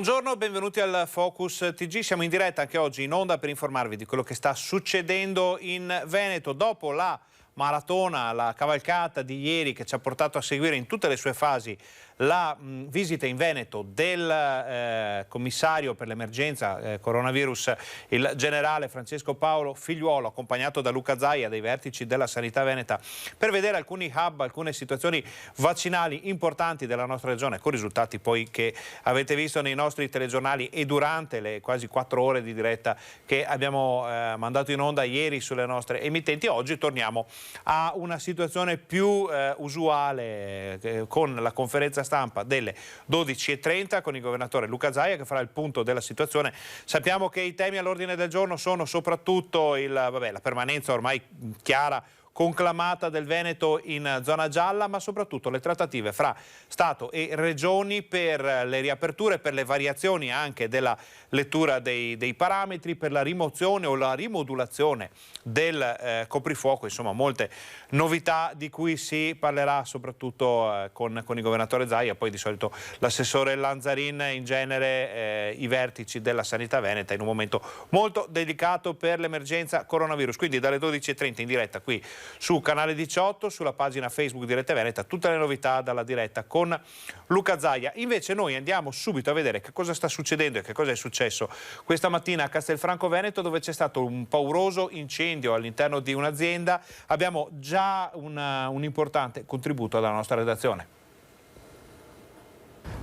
Buongiorno, benvenuti al Focus TG. Siamo in diretta anche oggi in onda per informarvi di quello che sta succedendo in Veneto dopo la maratona, la cavalcata di ieri che ci ha portato a seguire in tutte le sue fasi la visita in Veneto del commissario per l'emergenza coronavirus, il generale Francesco Paolo Figliuolo, accompagnato da Luca Zaia dei vertici della sanità veneta, per vedere alcuni hub, alcune situazioni vaccinali importanti della nostra regione, con risultati poi che avete visto nei nostri telegiornali e durante le quasi 4 ore di diretta che abbiamo mandato in onda ieri sulle nostre emittenti. Oggi torniamo a una situazione più usuale con la conferenza stampa delle 12:30 con il governatore Luca Zaia che farà il punto della situazione. Sappiamo che i temi all'ordine del giorno sono soprattutto la permanenza ormai chiara, conclamata del Veneto in zona gialla, ma soprattutto le trattative fra Stato e Regioni per le riaperture, per le variazioni anche della lettura dei parametri, per la rimozione o la rimodulazione del coprifuoco, insomma molte novità di cui si parlerà soprattutto con il governatore Zaia, poi di solito l'assessore Lanzarin, in genere i vertici della sanità veneta in un momento molto delicato per l'emergenza coronavirus. Quindi dalle 12:30 in diretta qui su Canale 18, sulla pagina Facebook di Rete Veneta, tutte le novità dalla diretta con Luca Zaia. Invece noi andiamo subito a vedere che cosa sta succedendo e che cosa è successo questa mattina a Castelfranco Veneto, dove c'è stato un pauroso incendio all'interno di un'azienda. Abbiamo già un importante contributo dalla nostra redazione.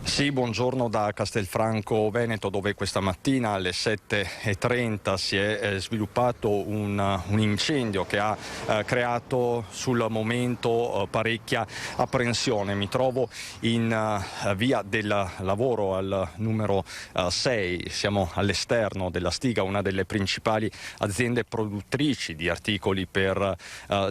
Sì, buongiorno da Castelfranco Veneto, dove questa mattina alle 7:30 si è sviluppato un incendio che ha creato sul momento parecchia apprensione. Mi trovo in via del lavoro al numero 6, siamo all'esterno della Stiga, una delle principali aziende produttrici di articoli per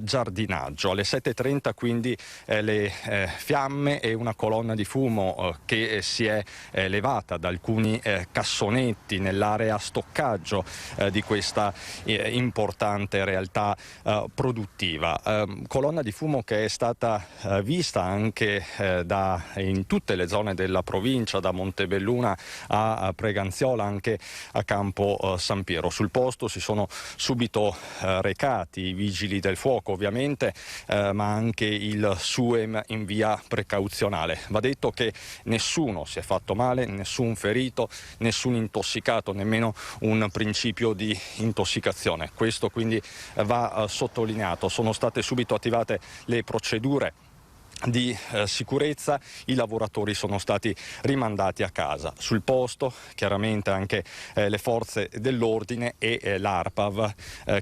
giardinaggio. Alle 7:30 quindi le fiamme e una colonna di fumo che si è levata da alcuni cassonetti nell'area stoccaggio di questa importante realtà produttiva. Colonna di fumo che è stata vista anche in tutte le zone della provincia, da Montebelluna a Preganziola, anche a Campo San Piero. Sul posto si sono subito recati i vigili del fuoco, ovviamente, ma anche il SUEM in via precauzionale. Va detto che nessuno si è fatto male, nessun ferito, nessun intossicato, nemmeno un principio di intossicazione. Questo quindi va sottolineato. Sono state subito attivate le procedure di sicurezza, i lavoratori sono stati rimandati a casa. Sul posto chiaramente anche le forze dell'ordine e l'ARPAV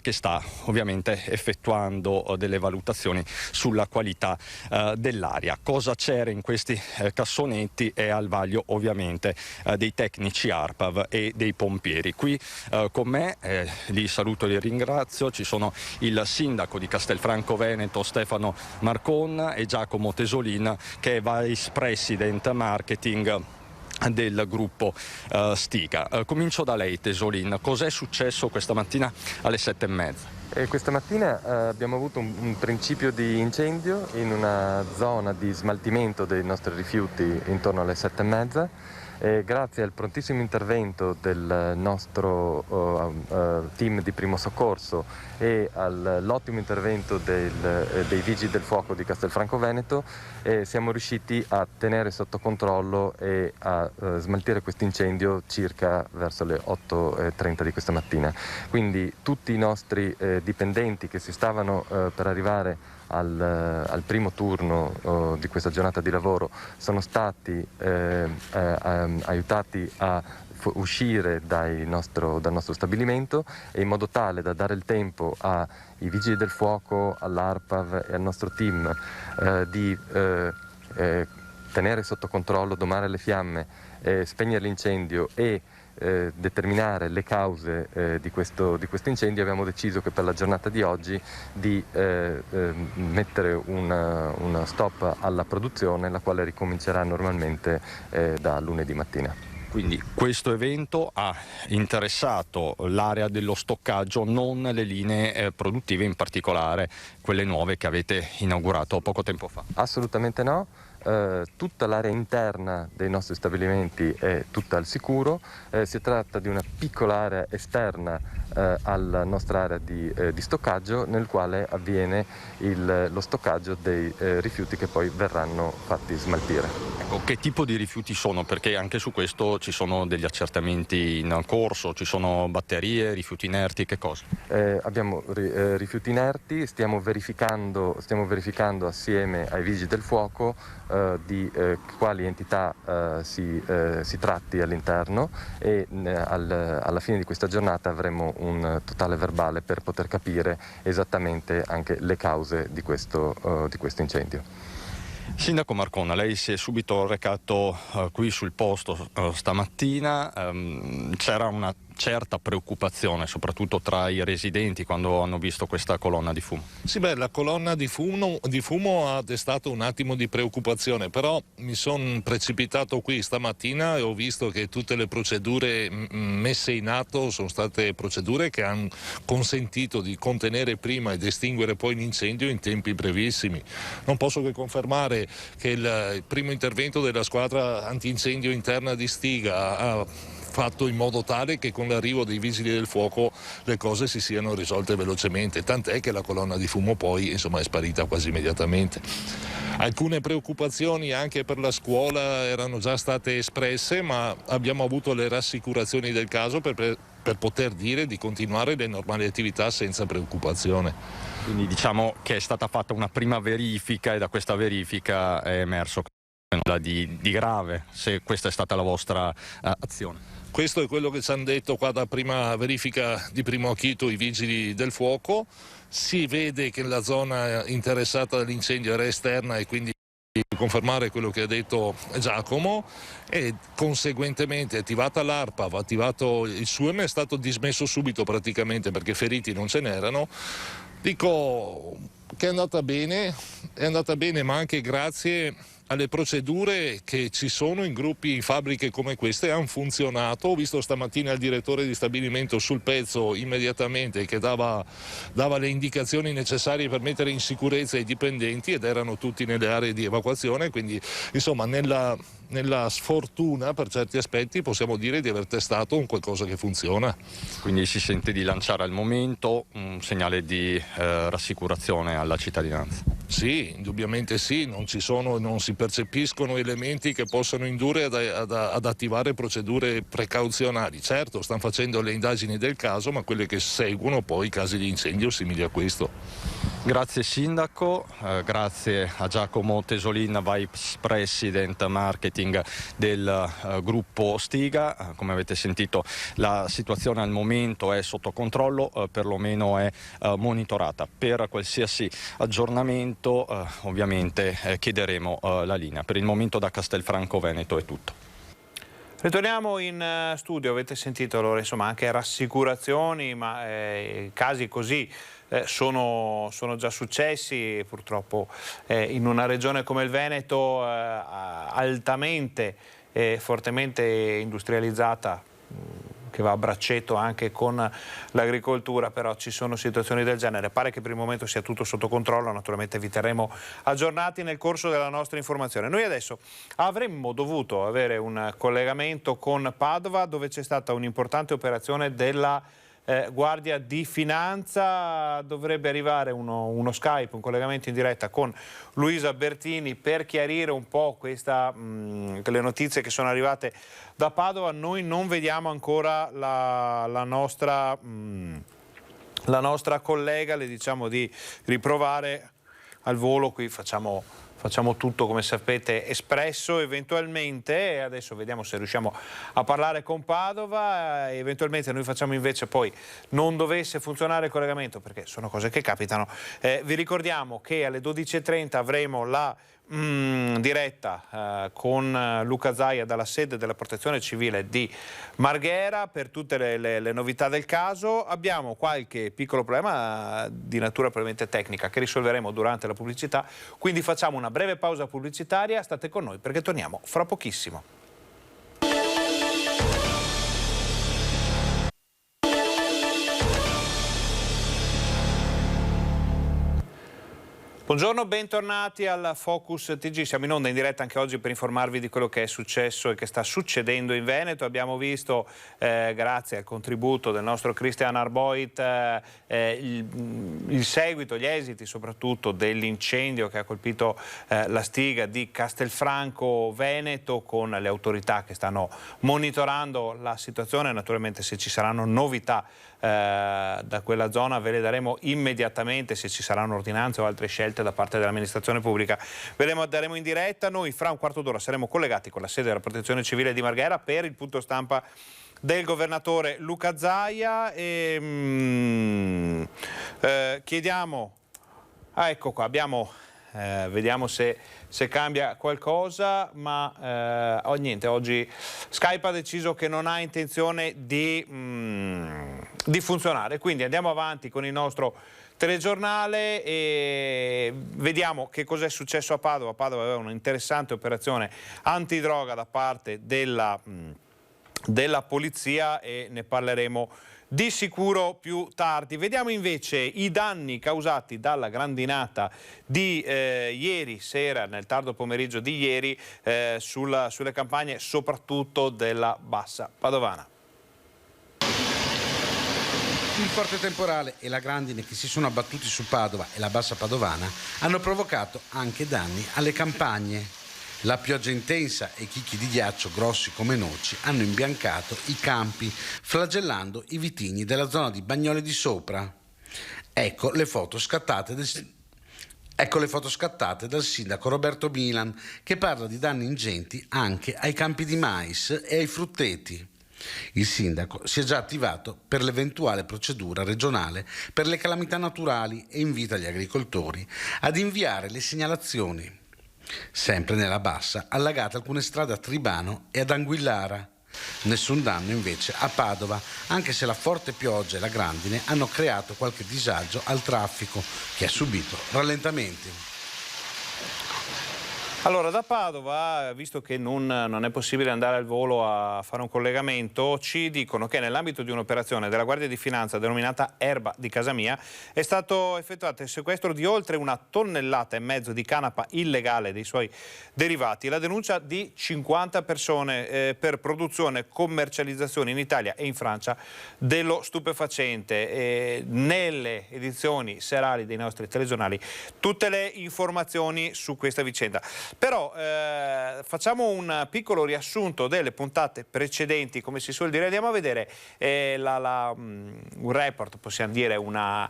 che sta ovviamente effettuando delle valutazioni sulla qualità dell'aria. Cosa c'era in questi cassonetti è al vaglio ovviamente dei tecnici ARPAV e dei pompieri. Qui con me, li saluto e li ringrazio, ci sono il sindaco di Castelfranco Veneto Stefano Marcon e Giacomo Tesolin, che è Vice President Marketing del gruppo Stiga. Comincio da lei, Tesolin. Cos'è successo questa mattina alle 7:30? Questa mattina abbiamo avuto un principio di incendio in una zona di smaltimento dei nostri rifiuti intorno alle 7:30. Grazie al prontissimo intervento del nostro team di primo soccorso e all'ottimo intervento dei vigili del fuoco di Castelfranco Veneto siamo riusciti a tenere sotto controllo e a smaltire questo incendio circa verso le 8:30 di questa mattina. Quindi tutti i nostri dipendenti che si stavano per arrivare al primo turno di questa giornata di lavoro sono stati aiutati a uscire dal nostro stabilimento, e in modo tale da dare il tempo ai vigili del fuoco, all'ARPAV e al nostro team di tenere sotto controllo, domare le fiamme, spegnere l'incendio e determinare le cause di questo incendio. Abbiamo deciso che per la giornata di oggi di mettere una stop alla produzione, la quale ricomincerà normalmente da lunedì mattina. Quindi questo evento ha interessato l'area dello stoccaggio, non le linee produttive, in particolare quelle nuove che avete inaugurato poco tempo fa? Assolutamente no. tutta l'area interna dei nostri stabilimenti è tutta al sicuro, si tratta di una piccola area esterna alla nostra area di stoccaggio, nel quale avviene lo stoccaggio dei rifiuti che poi verranno fatti smaltire. Ecco, che tipo di rifiuti sono? Perché anche su questo ci sono degli accertamenti in corso, ci sono batterie, rifiuti inerti, che cosa? Abbiamo rifiuti inerti, stiamo verificando assieme ai Vigili del Fuoco di quali entità si tratti all'interno, e alla fine di questa giornata avremo un totale verbale per poter capire esattamente anche le cause di questo incendio. Sindaco Marcona, lei si è subito recato qui sul posto stamattina, c'era una certa preoccupazione soprattutto tra i residenti quando hanno visto questa colonna di fumo. Sì, la colonna di fumo ha destato un attimo di preoccupazione, però mi sono precipitato qui stamattina e ho visto che tutte le procedure messe in atto sono state procedure che hanno consentito di contenere prima ed estinguere poi l'incendio in tempi brevissimi. Non posso che confermare che il primo intervento della squadra antincendio interna di Stiga ha fatto in modo tale che con l'arrivo dei vigili del fuoco le cose si siano risolte velocemente, tant'è che la colonna di fumo poi è sparita quasi immediatamente. Alcune preoccupazioni anche per la scuola erano già state espresse, ma abbiamo avuto le rassicurazioni del caso per poter dire di continuare le normali attività senza preoccupazione. Quindi diciamo che è stata fatta una prima verifica e da questa verifica è emerso nulla di grave, se questa è stata la vostra azione. Questo è quello che ci hanno detto qua da prima verifica di primo acchito i vigili del fuoco. Si vede che la zona interessata dall'incendio era esterna e quindi confermare quello che ha detto Giacomo, e conseguentemente attivata l'ARPAV, attivato il SUEM, è stato dismesso subito praticamente perché feriti non ce n'erano. Dico che è andata bene, ma anche grazie alle procedure che ci sono in gruppi, in fabbriche come queste, hanno funzionato. Ho visto stamattina il direttore di stabilimento sul pezzo immediatamente che dava le indicazioni necessarie per mettere in sicurezza i dipendenti, ed erano tutti nelle aree di evacuazione, quindi insomma nella sfortuna per certi aspetti possiamo dire di aver testato un qualcosa che funziona. Quindi si sente di lanciare al momento un segnale di rassicurazione alla cittadinanza. Sì, indubbiamente sì, non si percepiscono elementi che possano indurre ad attivare procedure precauzionali. Certo, stanno facendo le indagini del caso, ma quelle che seguono poi casi di incendio simili a questo. Grazie Sindaco, grazie a Giacomo Tesolin, Vice President Marketing del gruppo Stiga. Come avete sentito, la situazione al momento è sotto controllo, perlomeno è monitorata. Per qualsiasi aggiornamento ovviamente chiederemo la linea. Per il momento da Castelfranco Veneto è tutto. Ritorniamo in studio, avete sentito allora, insomma, anche rassicurazioni, ma casi così sono già successi, purtroppo in una regione come il Veneto altamente e fortemente industrializzata, che va a braccetto anche con l'agricoltura, però ci sono situazioni del genere. Pare che per il momento sia tutto sotto controllo, naturalmente vi terremo aggiornati nel corso della nostra informazione. Noi adesso avremmo dovuto avere un collegamento con Padova, dove c'è stata un'importante operazione della Guardia di Finanza. Dovrebbe arrivare uno Skype, un collegamento in diretta con Luisa Bertini per chiarire un po' le notizie che sono arrivate da Padova. Noi non vediamo ancora la nostra collega, le diciamo di riprovare al volo. Qui facciamo tutto, come sapete, espresso eventualmente, e adesso vediamo se riusciamo a parlare con Padova. Eventualmente noi facciamo invece, poi non dovesse funzionare il collegamento, perché sono cose che capitano, vi ricordiamo che alle 12:30 avremo la diretta con Luca Zaia dalla sede della Protezione Civile di Marghera per tutte le novità del caso. Abbiamo qualche piccolo problema di natura probabilmente tecnica che risolveremo durante la pubblicità, quindi facciamo una breve pausa pubblicitaria, state con noi perché torniamo fra pochissimo. Buongiorno, bentornati al Focus TG. Siamo in onda in diretta anche oggi per informarvi di quello che è successo e che sta succedendo in Veneto. Abbiamo visto, grazie al contributo del nostro Christian Arboit, il seguito, gli esiti soprattutto dell'incendio che ha colpito la stiga di Castelfranco Veneto, con le autorità che stanno monitorando la situazione. Naturalmente, se ci saranno novità da quella zona ve le daremo immediatamente, se ci saranno ordinanze o altre scelte da parte dell'amministrazione pubblica daremo in diretta. Noi fra un quarto d'ora saremo collegati con la sede della Protezione Civile di Marghera per il punto stampa del governatore Luca Zaia e chiediamo, ecco qua, abbiamo vediamo se cambia qualcosa, ma niente, oggi Skype ha deciso che non ha intenzione di funzionare, quindi andiamo avanti con il nostro telegiornale e vediamo che cos'è successo a Padova. Padova aveva un'interessante operazione antidroga da parte della polizia e ne parleremo di sicuro più tardi. Vediamo invece i danni causati dalla grandinata di ieri sera, nel tardo pomeriggio di ieri, sulle campagne soprattutto della Bassa Padovana. Il forte temporale e la grandine che si sono abbattuti su Padova e la Bassa Padovana hanno provocato anche danni alle campagne. La pioggia intensa e chicchi di ghiaccio grossi come noci hanno imbiancato i campi, flagellando i vitigni della zona di Bagnoli di Sopra. Ecco le foto scattate dal sindaco Roberto Milan, che parla di danni ingenti anche ai campi di mais e ai frutteti. Il sindaco si è già attivato per l'eventuale procedura regionale per le calamità naturali e invita gli agricoltori ad inviare le segnalazioni. Sempre nella Bassa, allagate alcune strade a Tribano e ad Anguillara. Nessun danno invece a Padova, anche se la forte pioggia e la grandine hanno creato qualche disagio al traffico, che ha subito rallentamenti. Allora, da Padova, visto che non è possibile andare al volo a fare un collegamento, ci dicono che nell'ambito di un'operazione della Guardia di Finanza denominata Erba di Casa Mia è stato effettuato il sequestro di oltre 1,5 tonnellate di canapa illegale e dei suoi derivati, la denuncia di 50 persone per produzione e commercializzazione in Italia e in Francia dello stupefacente. Nelle edizioni serali dei nostri telegiornali tutte le informazioni su questa vicenda. Però facciamo un piccolo riassunto delle puntate precedenti, come si suol dire. Andiamo a vedere un report, possiamo dire una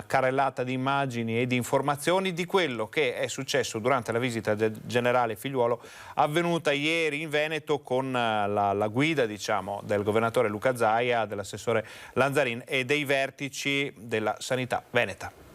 carrellata di immagini e di informazioni di quello che è successo durante la visita del generale Figliuolo avvenuta ieri in Veneto con la guida, diciamo, del governatore Luca Zaia, dell'assessore Lanzarin e dei vertici della sanità veneta.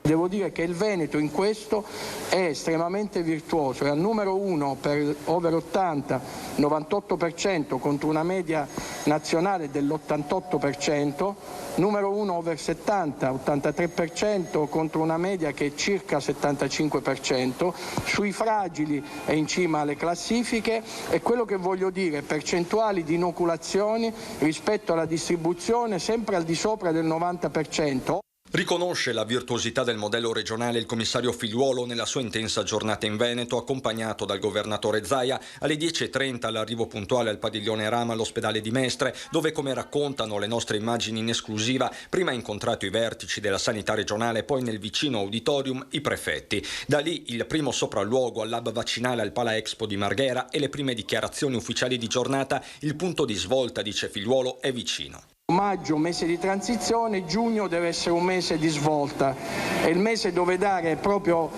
Devo dire che il Veneto in questo è estremamente virtuoso, è al numero 1 per over 80, 98% contro una media nazionale dell'88%, numero 1 over 70, 83% contro una media che è circa 75%, sui fragili è in cima alle classifiche e quello che voglio dire, percentuali di inoculazioni rispetto alla distribuzione sempre al di sopra del 90%. Riconosce la virtuosità del modello regionale il commissario Figliuolo nella sua intensa giornata in Veneto, accompagnato dal governatore Zaia alle 10:30 all'arrivo puntuale al padiglione Rama all'ospedale di Mestre, dove, come raccontano le nostre immagini in esclusiva, prima ha incontrato i vertici della sanità regionale, poi nel vicino auditorium i prefetti. Da lì il primo sopralluogo all'hub vaccinale al Pala Expo di Marghera e le prime dichiarazioni ufficiali di giornata. Il punto di svolta, dice Figliuolo, è vicino. Maggio, mese di transizione, giugno deve essere un mese di svolta, è il mese dove dare proprio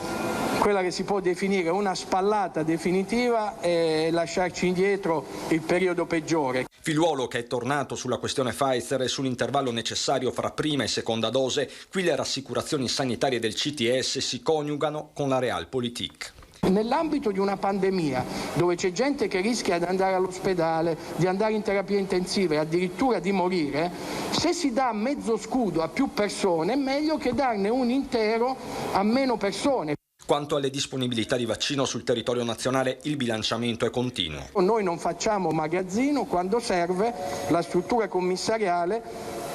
quella che si può definire una spallata definitiva e lasciarci indietro il periodo peggiore. Figliuolo, che è tornato sulla questione Pfizer e sull'intervallo necessario fra prima e seconda dose, qui le rassicurazioni sanitarie del CTS si coniugano con la Realpolitik. Nell'ambito di una pandemia dove c'è gente che rischia di andare all'ospedale, di andare in terapia intensiva e addirittura di morire, se si dà mezzo scudo a più persone è meglio che darne un intero a meno persone. Quanto alle disponibilità di vaccino sul territorio nazionale, il bilanciamento è continuo. Noi non facciamo magazzino, quando serve la struttura commissariale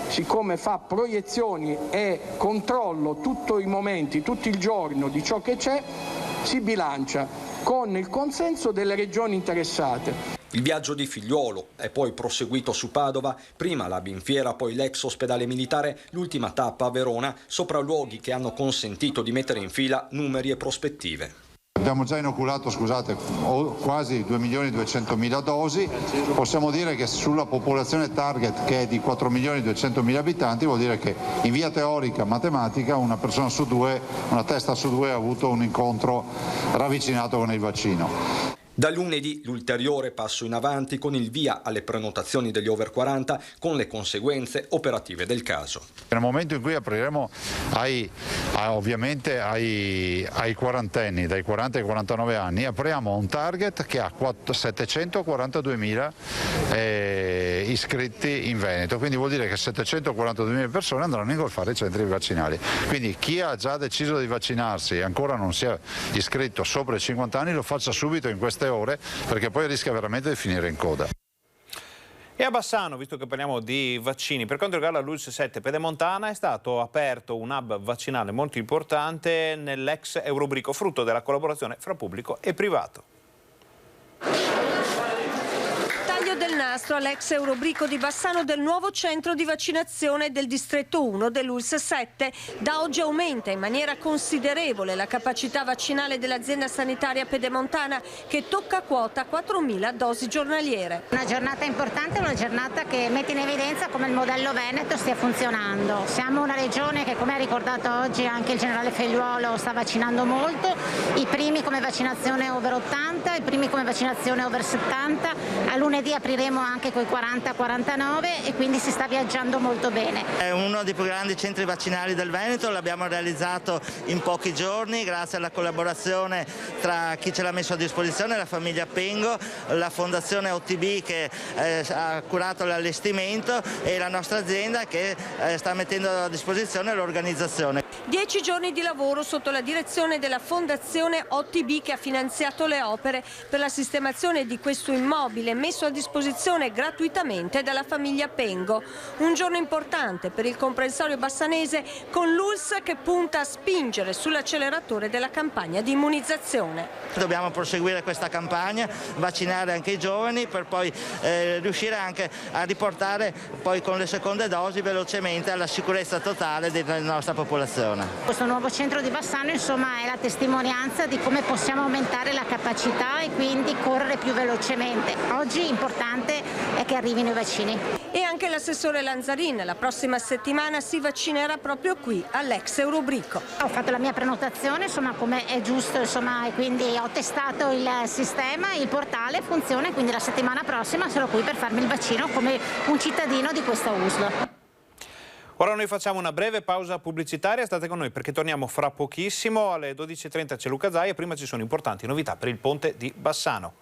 siccome fa proiezioni e controllo tutto i momenti, tutto il giorno di ciò che c'è, si bilancia con il consenso delle regioni interessate. Il viaggio di Figliuolo è poi proseguito su Padova, prima la Binfiera, poi l'ex ospedale militare, l'ultima tappa a Verona, sopralluoghi che hanno consentito di mettere in fila numeri e prospettive. Abbiamo già inoculato, quasi 2.200.000 dosi, possiamo dire che sulla popolazione target, che è di 4.200.000 abitanti, vuol dire che in via teorica matematica una testa su due ha avuto un incontro ravvicinato con il vaccino. Da lunedì l'ulteriore passo in avanti con il via alle prenotazioni degli over 40 con le conseguenze operative del caso. Nel momento in cui apriremo ovviamente ai quarantenni, dai 40 ai 49 anni, apriamo un target che ha 742.000 iscritti in Veneto, quindi vuol dire che 742.000 persone andranno a ingolfare i centri vaccinali. Quindi chi ha già deciso di vaccinarsi e ancora non si è iscritto sopra i 50 anni lo faccia subito in queste ore, perché poi rischia veramente di finire in coda. E a Bassano, visto che parliamo di vaccini, per quanto riguarda l'ULSS 7 Pedemontana è stato aperto un hub vaccinale molto importante nell'ex Eurobrico, frutto della collaborazione fra pubblico e privato. Del nastro all'ex Eurobrico di Bassano del nuovo centro di vaccinazione del distretto 1 dell'ULSS 7. Da oggi aumenta in maniera considerevole la capacità vaccinale dell'azienda sanitaria pedemontana, che tocca quota 4.000 dosi giornaliere. Una giornata importante, una giornata che mette in evidenza come il modello Veneto stia funzionando. Siamo una regione che, come ha ricordato oggi anche il generale Figliuolo, sta vaccinando molto, i primi come vaccinazione over 80, i primi come vaccinazione over 70, a lunedì apriremo anche coi 40-49 e quindi si sta viaggiando molto bene. È uno dei più grandi centri vaccinali del Veneto, l'abbiamo realizzato in pochi giorni grazie alla collaborazione tra chi ce l'ha messo a disposizione, la famiglia Pengo, la fondazione OTB che ha curato l'allestimento e la nostra azienda che sta mettendo a disposizione l'organizzazione. 10 giorni di lavoro sotto la direzione della fondazione OTB, che ha finanziato le opere per la sistemazione di questo immobile messo a disposizione gratuitamente dalla famiglia Pengo. Un giorno importante per il comprensorio bassanese, con l'ULSS che punta a spingere sull'acceleratore della campagna di immunizzazione. Dobbiamo proseguire questa campagna, vaccinare anche i giovani per poi riuscire anche a riportare poi con le seconde dosi velocemente alla sicurezza totale della nostra popolazione. Questo nuovo centro di Bassano insomma è la testimonianza di come possiamo aumentare la capacità e quindi correre più velocemente. Oggi importante è che arrivino i vaccini. E anche l'assessore Lanzarin la prossima settimana si vaccinerà proprio qui all'ex Eurobrico. Ho fatto la mia prenotazione insomma come è giusto insomma, e quindi ho testato il sistema, il portale funziona, quindi la settimana prossima sarò qui per farmi il vaccino come un cittadino di questa USL. Ora noi facciamo una breve pausa pubblicitaria, state con noi perché torniamo fra pochissimo, alle 12:30 c'è Luca Zaia, prima ci sono importanti novità per il ponte di Bassano.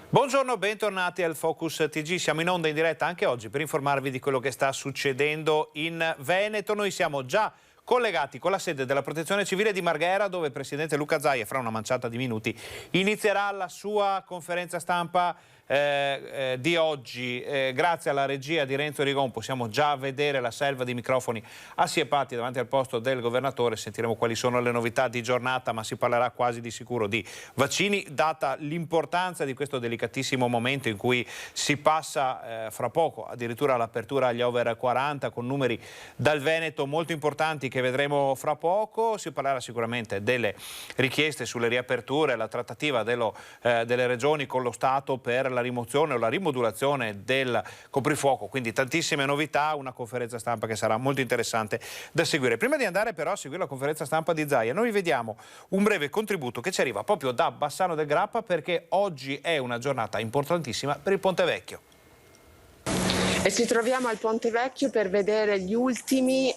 Buongiorno, bentornati al Focus TG. Siamo in onda in diretta anche oggi per informarvi di quello che sta succedendo in Veneto. Noi siamo già collegati con la sede della Protezione Civile di Marghera, dove il presidente Luca Zaia, fra una manciata di minuti, inizierà la sua conferenza stampa di oggi. Grazie alla regia di Renzo Rigon possiamo già vedere la selva di microfoni assiepati davanti al posto del governatore. Sentiremo quali sono le novità di giornata, ma si parlerà quasi di sicuro di vaccini, data l'importanza di questo delicatissimo momento in cui si passa fra poco addirittura all'apertura agli over 40 con numeri dal Veneto molto importanti che vedremo fra poco. Si parlerà sicuramente delle richieste sulle riaperture, la trattativa delle regioni con lo Stato per la rimozione o la rimodulazione del coprifuoco, quindi tantissime novità, una conferenza stampa che sarà molto interessante da seguire. Prima di andare però a seguire la conferenza stampa di Zaia, noi vediamo un breve contributo che ci arriva proprio da Bassano del Grappa, perché oggi è una giornata importantissima per il Ponte Vecchio. E ci troviamo al Ponte Vecchio per vedere gli ultimi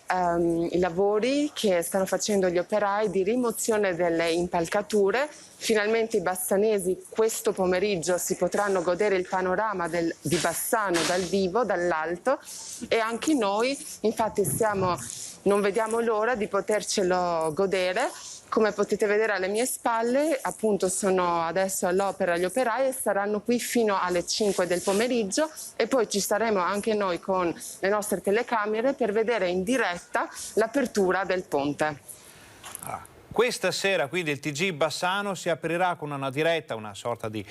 lavori che stanno facendo gli operai di rimozione delle impalcature. Finalmente i bassanesi questo pomeriggio si potranno godere il panorama di Bassano dal vivo, dall'alto, e anche noi infatti non vediamo l'ora di potercelo godere. Come potete vedere alle mie spalle, appunto, sono adesso all'opera gli operai e saranno qui fino alle 5 del pomeriggio, e poi ci saremo anche noi con le nostre telecamere per vedere in diretta l'apertura del ponte. Questa sera quindi il TG Bassano si aprirà con una diretta, una sorta di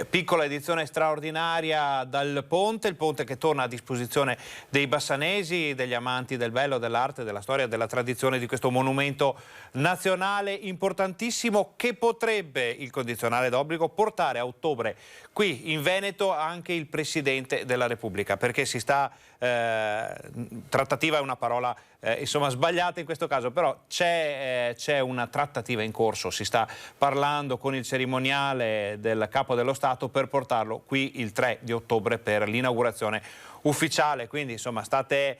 piccola edizione straordinaria dal ponte, il ponte che torna a disposizione dei bassanesi, degli amanti del bello, dell'arte, della storia, della tradizione di questo monumento nazionale importantissimo, che potrebbe, il condizionale d'obbligo, portare a ottobre qui in Veneto anche il Presidente della Repubblica, perché si sta, trattativa è una parola insomma sbagliata in questo caso, però c'è una trattativa in corso, si sta parlando con il cerimoniale del Capo dello Stato per portarlo qui il 3 di ottobre per l'inaugurazione ufficiale, quindi insomma state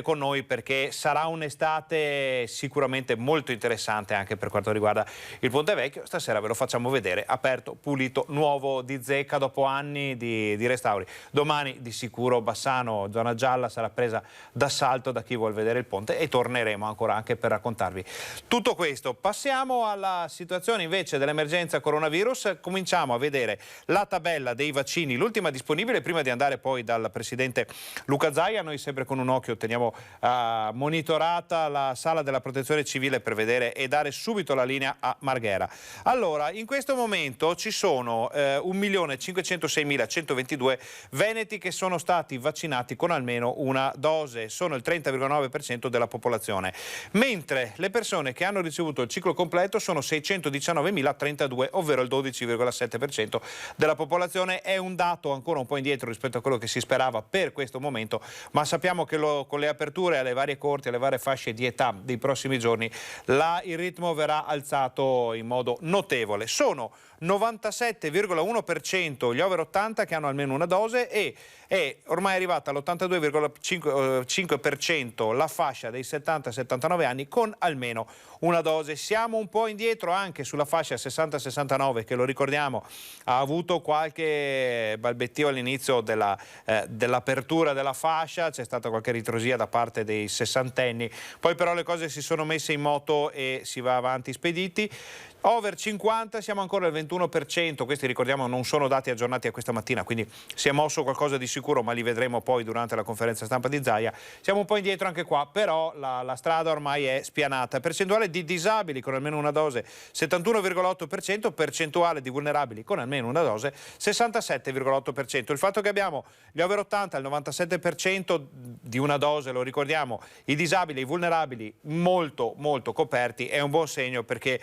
con noi, perché sarà un'estate sicuramente molto interessante anche per quanto riguarda il Ponte Vecchio. Stasera ve lo facciamo vedere, aperto, pulito, nuovo, di zecca dopo anni di restauri. Domani di sicuro Bassano, zona gialla, sarà presa d'assalto da chi vuol vedere il ponte, e torneremo ancora anche per raccontarvi tutto questo. Passiamo alla situazione invece dell'emergenza coronavirus. Cominciamo a vedere la tabella dei vaccini, l'ultima disponibile, prima di andare poi dal Presidente Luca Zaia. Noi sempre con un occhio teniamo monitorata la sala della Protezione Civile per vedere e dare subito la linea a Marghera. Allora, in questo momento ci sono 1.506.122 veneti che sono stati vaccinati con almeno una dose, sono il 30,9% della popolazione, mentre le persone che hanno ricevuto il ciclo completo sono 619.032, ovvero il 12,7% della popolazione. È un dato ancora un po' indietro rispetto a quello che si sperava per questo momento, ma sappiamo che con le aperture alle varie corti, alle varie fasce di età dei prossimi giorni, il ritmo verrà alzato in modo notevole. Sono 97,1% gli over 80 che hanno almeno una dose, e è ormai arrivata all'82,5% la fascia dei 70-79 anni con almeno una dose. Siamo un po' indietro anche sulla fascia 60-69 che, lo ricordiamo, ha avuto qualche balbettio all'inizio dell'apertura della fascia, c'è stata qualche ritrosia da parte dei sessantenni, poi però le cose si sono messe in moto e si va avanti spediti. Over 50 siamo ancora al 21%, questi ricordiamo non sono dati aggiornati a questa mattina, quindi si è mosso qualcosa di sicuro, ma li vedremo poi durante la conferenza stampa di Zaia. Siamo un po' indietro anche qua, però la strada ormai è spianata. Percentuale di disabili con almeno una dose 71,8%, percentuale di vulnerabili con almeno una dose 67,8%. Il fatto che abbiamo gli over 80 al 97% di una dose, lo ricordiamo, i disabili, i vulnerabili molto molto coperti, è un buon segno, perché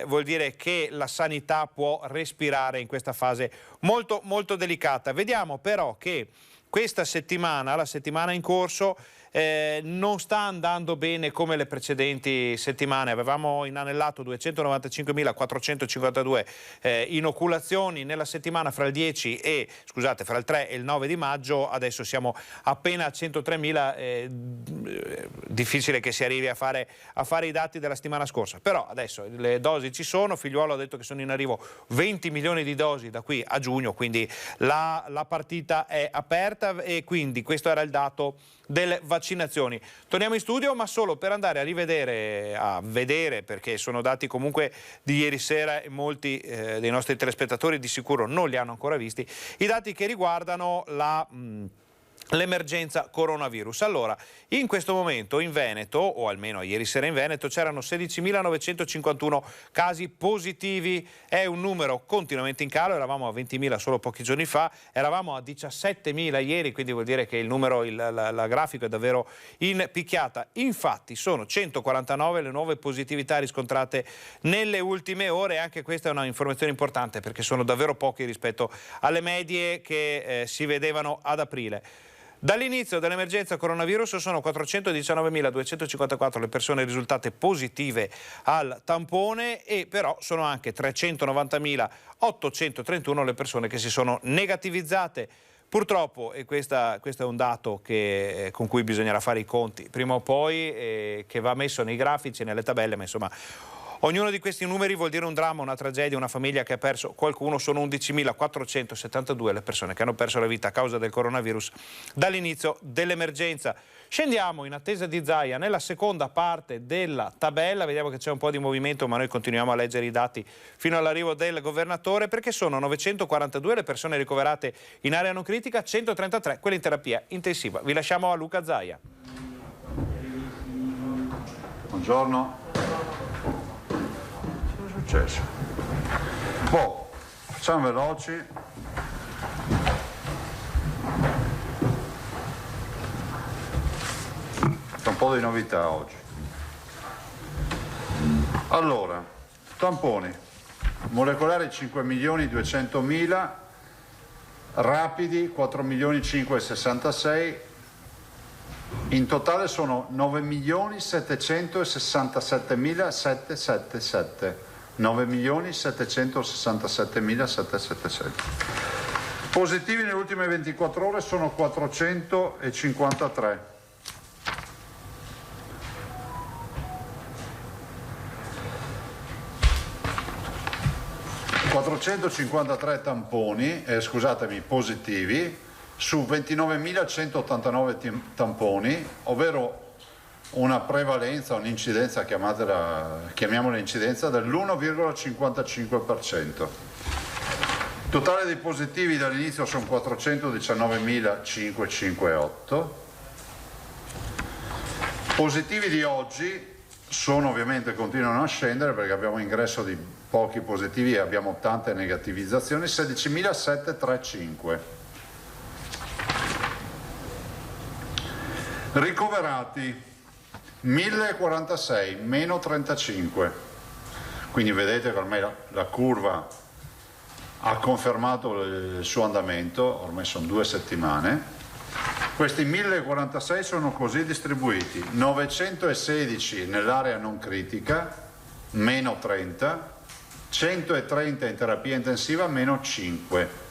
vuol dire che la sanità può respirare in questa fase molto molto delicata. Vediamo però che questa settimana, la settimana in corso, non sta andando bene come le precedenti settimane. Avevamo inanellato 295.452 inoculazioni nella settimana fra il 3 e il 9 di maggio, adesso siamo appena a 103.000, difficile che si arrivi a fare i dati della settimana scorsa, però adesso le dosi ci sono. Figliuolo ha detto che sono in arrivo 20 milioni di dosi da qui a giugno, quindi la partita è aperta, e quindi questo era il dato delle vaccinazioni. Torniamo in studio, ma solo per andare a vedere, perché sono dati comunque di ieri sera e molti dei nostri telespettatori di sicuro non li hanno ancora visti, i dati che riguardano l'emergenza coronavirus. Allora, in questo momento in Veneto, o almeno ieri sera in Veneto, c'erano 16.951 casi positivi, è un numero continuamente in calo, eravamo a 20.000 solo pochi giorni fa, eravamo a 17.000 ieri, quindi vuol dire che il numero, la grafica è davvero in picchiata. Infatti sono 149 le nuove positività riscontrate nelle ultime ore, e anche questa è una informazione importante, perché sono davvero pochi rispetto alle medie che si vedevano ad aprile. Dall'inizio dell'emergenza coronavirus sono 419.254 le persone risultate positive al tampone, e però sono anche 390.831 le persone che si sono negativizzate Purtroppo, e questo è un dato con cui bisognerà fare i conti prima o poi, che va messo nei grafici e nelle tabelle, ma insomma ognuno di questi numeri vuol dire un dramma, una tragedia, una famiglia che ha perso qualcuno. Sono 11.472 le persone che hanno perso la vita a causa del coronavirus dall'inizio dell'emergenza. Scendiamo in attesa di Zaia nella seconda parte della tabella, vediamo che c'è un po' di movimento, ma noi continuiamo a leggere i dati fino all'arrivo del governatore, perché sono 942 le persone ricoverate in area non critica, 133 quelle in terapia intensiva. Vi lasciamo a Luca Zaia. Buongiorno. Cosa è successo? Facciamo veloci. C'è un po' di novità oggi. Allora, tamponi molecolari 5.200.000, rapidi 4.566.000, in totale sono 9.767.777. 9.767.777. Positivi nelle ultime 24 ore sono 453. Positivi su 29.189 tamponi, ovvero una prevalenza, un'incidenza, chiamiamola incidenza, dell'1,55%. Totale dei positivi dall'inizio sono 419.558. Positivi di oggi continuano a scendere perché abbiamo ingresso di pochi positivi e abbiamo tante negativizzazioni, 16.735. Ricoverati 1.046, meno 35. Quindi vedete che ormai la curva ha confermato il suo andamento, ormai sono 2 settimane. Questi 1.046 sono così distribuiti: 916 nell'area non critica, meno 30, 130 in terapia intensiva, meno 5.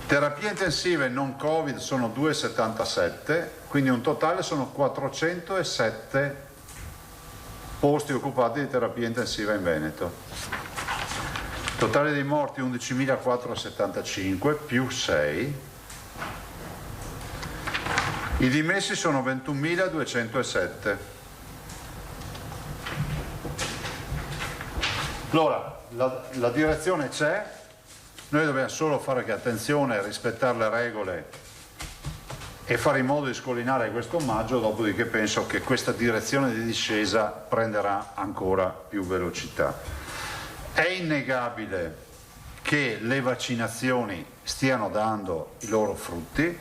Terapie intensive non Covid sono 277, quindi un totale sono 407 posti occupati di terapia intensiva in Veneto. Totale dei morti 11.475 più 6. I dimessi sono 21.207. Allora, la direzione c'è. Noi dobbiamo solo fare che attenzione, rispettare le regole e fare in modo di scollinare questo omaggio, dopodiché penso che questa direzione di discesa prenderà ancora più velocità. È innegabile che le vaccinazioni stiano dando i loro frutti.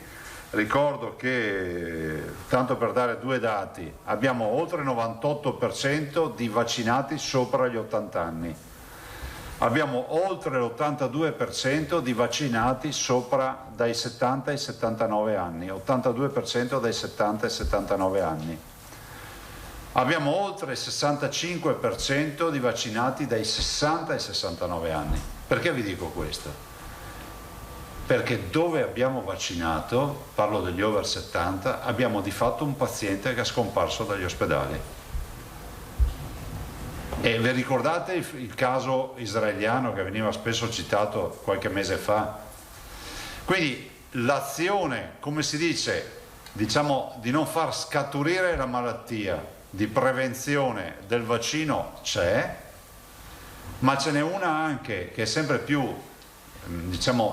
Ricordo che, tanto per dare 2 dati, abbiamo oltre il 98% di vaccinati sopra gli 80 anni. Abbiamo oltre l'82% di vaccinati sopra dai 70 ai 79 anni, 82% dai 70 ai 79 anni. Abbiamo oltre il 65% di vaccinati dai 60 ai 69 anni. Perché vi dico questo? Perché dove abbiamo vaccinato, parlo degli over 70, abbiamo di fatto un paziente che è scomparso dagli ospedali. E vi ricordate il caso israeliano che veniva spesso citato qualche mese fa? Quindi l'azione, come si dice, diciamo di non far scaturire la malattia, di prevenzione del vaccino c'è, ma ce n'è una anche che è sempre più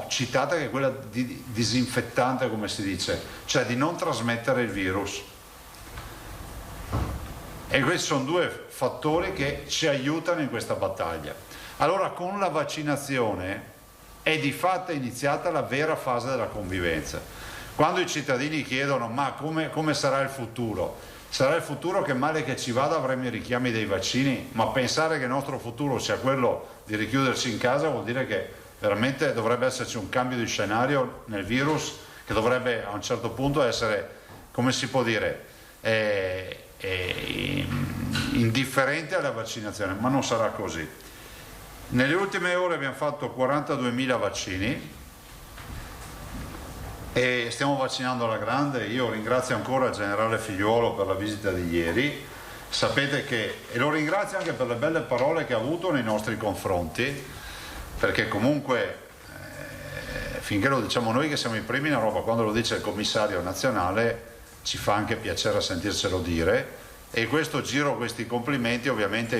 citata, che è quella di disinfettante, come si dice, cioè di non trasmettere il virus. E questi sono 2 fattori che ci aiutano in questa battaglia. Allora, con la vaccinazione è di fatto iniziata la vera fase della convivenza. Quando i cittadini chiedono ma come sarà il futuro? Sarà il futuro che male che ci vada avremo i richiami dei vaccini, ma pensare che il nostro futuro sia quello di richiuderci in casa vuol dire che veramente dovrebbe esserci un cambio di scenario nel virus che dovrebbe a un certo punto essere, come si può dire, indifferente alla vaccinazione, ma non sarà così. Nelle ultime ore abbiamo fatto 42.000 vaccini e stiamo vaccinando alla grande. Io ringrazio ancora il generale Figliuolo per la visita di ieri. Sapete che, e lo ringrazio anche per le belle parole che ha avuto nei nostri confronti, perché comunque finché lo diciamo noi che siamo i primi in Europa, quando lo dice il commissario nazionale ci fa anche piacere sentircelo dire, e questo giro questi complimenti ovviamente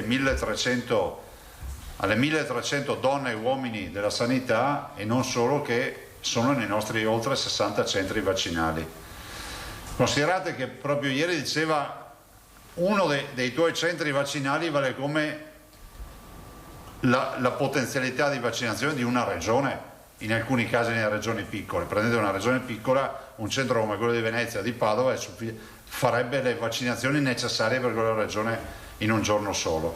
alle 1300 donne e uomini della sanità e non solo, che sono nei nostri oltre 60 centri vaccinali. Considerate che proprio ieri diceva uno dei tuoi centri vaccinali vale come la potenzialità di vaccinazione di una regione, in alcuni casi nelle regioni piccole. Prendete una regione piccola, un centro come quello di Venezia, di Padova, farebbe le vaccinazioni necessarie per quella regione in un giorno solo.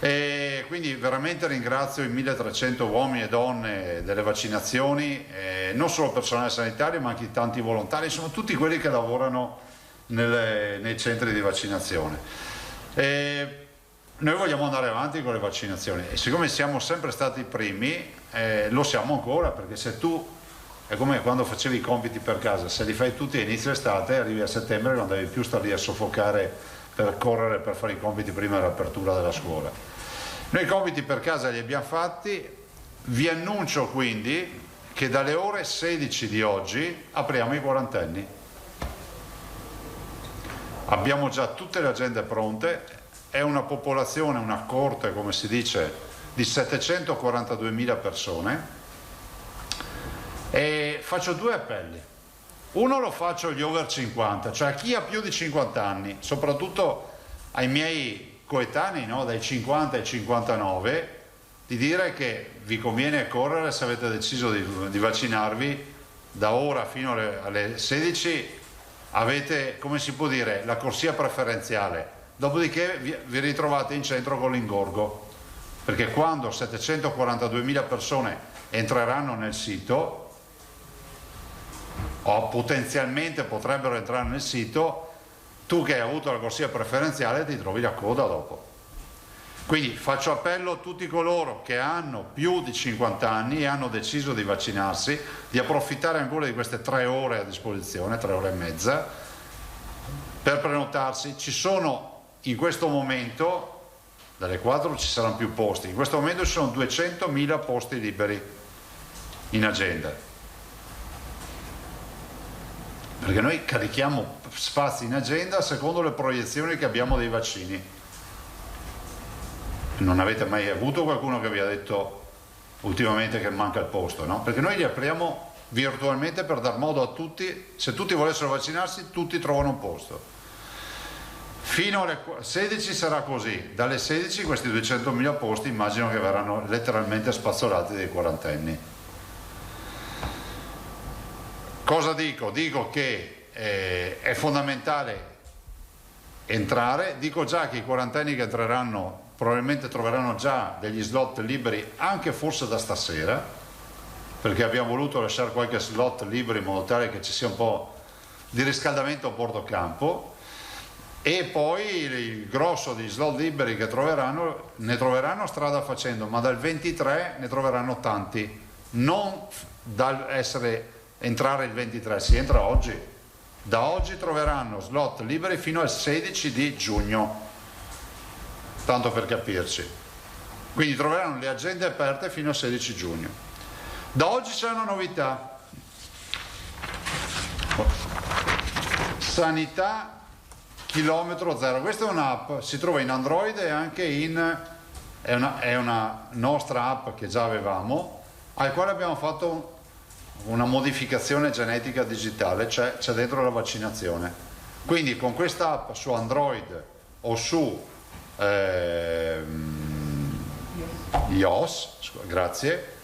E quindi veramente ringrazio i 1300 uomini e donne delle vaccinazioni, non solo personale sanitario ma anche i tanti volontari, sono tutti quelli che lavorano nei centri di vaccinazione. Noi vogliamo andare avanti con le vaccinazioni e siccome siamo sempre stati i primi, lo siamo ancora, perché se tu, è come quando facevi i compiti per casa, se li fai tutti a inizio estate, arrivi a settembre non devi più stare lì a soffocare per correre per fare i compiti prima dell'apertura della scuola. Noi i compiti per casa li abbiamo fatti, vi annuncio quindi che dalle ore 16 di oggi apriamo i quarantenni. Abbiamo già tutte le agende pronte, è una popolazione, una corte come si dice, di 742.000 persone e faccio due appelli. Uno lo faccio agli over 50, cioè a chi ha più di 50 anni, soprattutto ai miei coetanei, no? Dai 50 ai 59, di dire che vi conviene correre se avete deciso di vaccinarvi. Da ora fino alle 16 avete, come si può dire, la corsia preferenziale, dopodiché vi ritrovate in centro con l'ingorgo, perché quando 742.000 persone entreranno nel sito o potenzialmente potrebbero entrare nel sito, tu che hai avuto la corsia preferenziale ti trovi la coda dopo. Quindi faccio appello a tutti coloro che hanno più di 50 anni e hanno deciso di vaccinarsi, di approfittare ancora di queste 3 ore a disposizione, 3 ore e mezza, per prenotarsi. Ci sono in questo momento, dalle 4 ci saranno più posti, in questo momento ci sono 200.000 posti liberi in agenda, perché noi carichiamo spazi in agenda secondo le proiezioni che abbiamo dei vaccini. Non avete mai avuto qualcuno che vi ha detto ultimamente che manca il posto, no? Perché noi li apriamo virtualmente per dar modo a tutti, se tutti volessero vaccinarsi, tutti trovano un posto. Fino alle 16 sarà così, dalle 16 questi 200.000 posti immagino che verranno letteralmente spazzolati dai quarantenni. Cosa dico? Dico che è fondamentale entrare, dico già che i quarantenni che entreranno probabilmente troveranno già degli slot liberi anche forse da stasera, perché abbiamo voluto lasciare qualche slot libero in modo tale che ci sia un po' di riscaldamento a bordo campo, e poi il grosso di slot liberi che troveranno ne troveranno strada facendo, ma dal 23 ne troveranno tanti, non entrare il 23, si entra oggi. Da oggi troveranno slot liberi fino al 16 di giugno, tanto per capirci. Quindi troveranno le agende aperte fino al 16 giugno. Da oggi c'è una novità. Sanità chilometro zero. Questa è un'app, si trova in Android e anche è una nostra app che già avevamo, al quale abbiamo fatto una modificazione genetica digitale, cioè c'è dentro la vaccinazione. Quindi con questa app su Android o su iOS, grazie,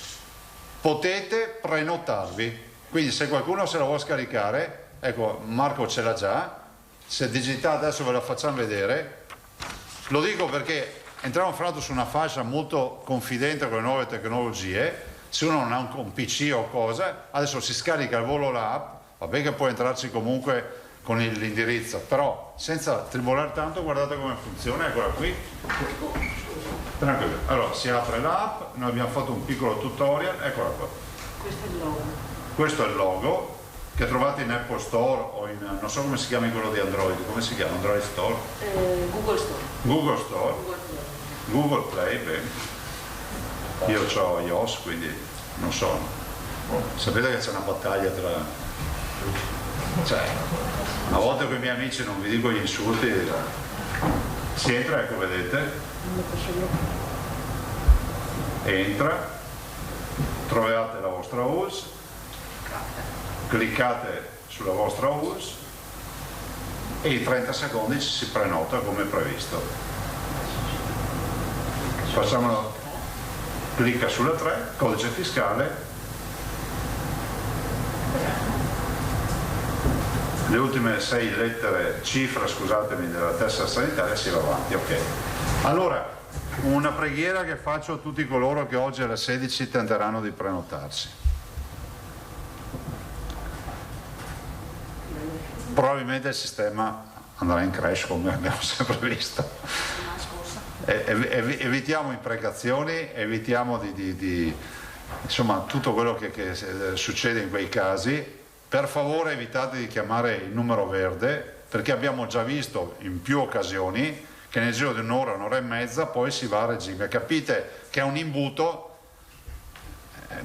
potete prenotarvi. Quindi se qualcuno se la vuole scaricare, ecco, Marco ce l'ha già, se digitate adesso ve la facciamo vedere. Lo dico perché entriamo fra l'altro su una fascia molto confidente con le nuove tecnologie. Se uno non ha un PC o cosa, adesso si scarica al volo l'app, vabbè che può entrarci comunque con l'indirizzo, però senza tribolare tanto. Guardate come funziona, eccola qui. Tranquillo. Allora, si apre l'app, noi abbiamo fatto un piccolo tutorial, eccola qua. Questo è il logo. Questo è il logo che trovate in Apple Store o in, non so come si chiama quello di Android, come si chiama? Android Store? Google Store. Google Store. Google Play, bene. Io ho iOS, quindi non so. Sapete che c'è una battaglia tra... Cioè, a volte con i miei amici non vi dico gli insulti. Si entra, ecco, vedete? Entra, trovate la vostra URSS, cliccate sulla vostra URSS e in 30 secondi ci si prenota come previsto. Facciamo, clicca sulla 3, codice fiscale, le ultime 6 lettere, cifra, scusatemi, della tessera sanitaria, si va avanti, ok. Allora, una preghiera che faccio a tutti coloro che oggi alle 16 tenteranno di prenotarsi. Probabilmente il sistema andrà in crash, come abbiamo sempre visto. Evitiamo imprecazioni, evitiamo insomma, tutto quello che succede in quei casi. Per favore evitate di chiamare il numero verde, perché abbiamo già visto in più occasioni che nel giro di un'ora, un'ora e mezza poi si va a regime. Capite che è un imbuto,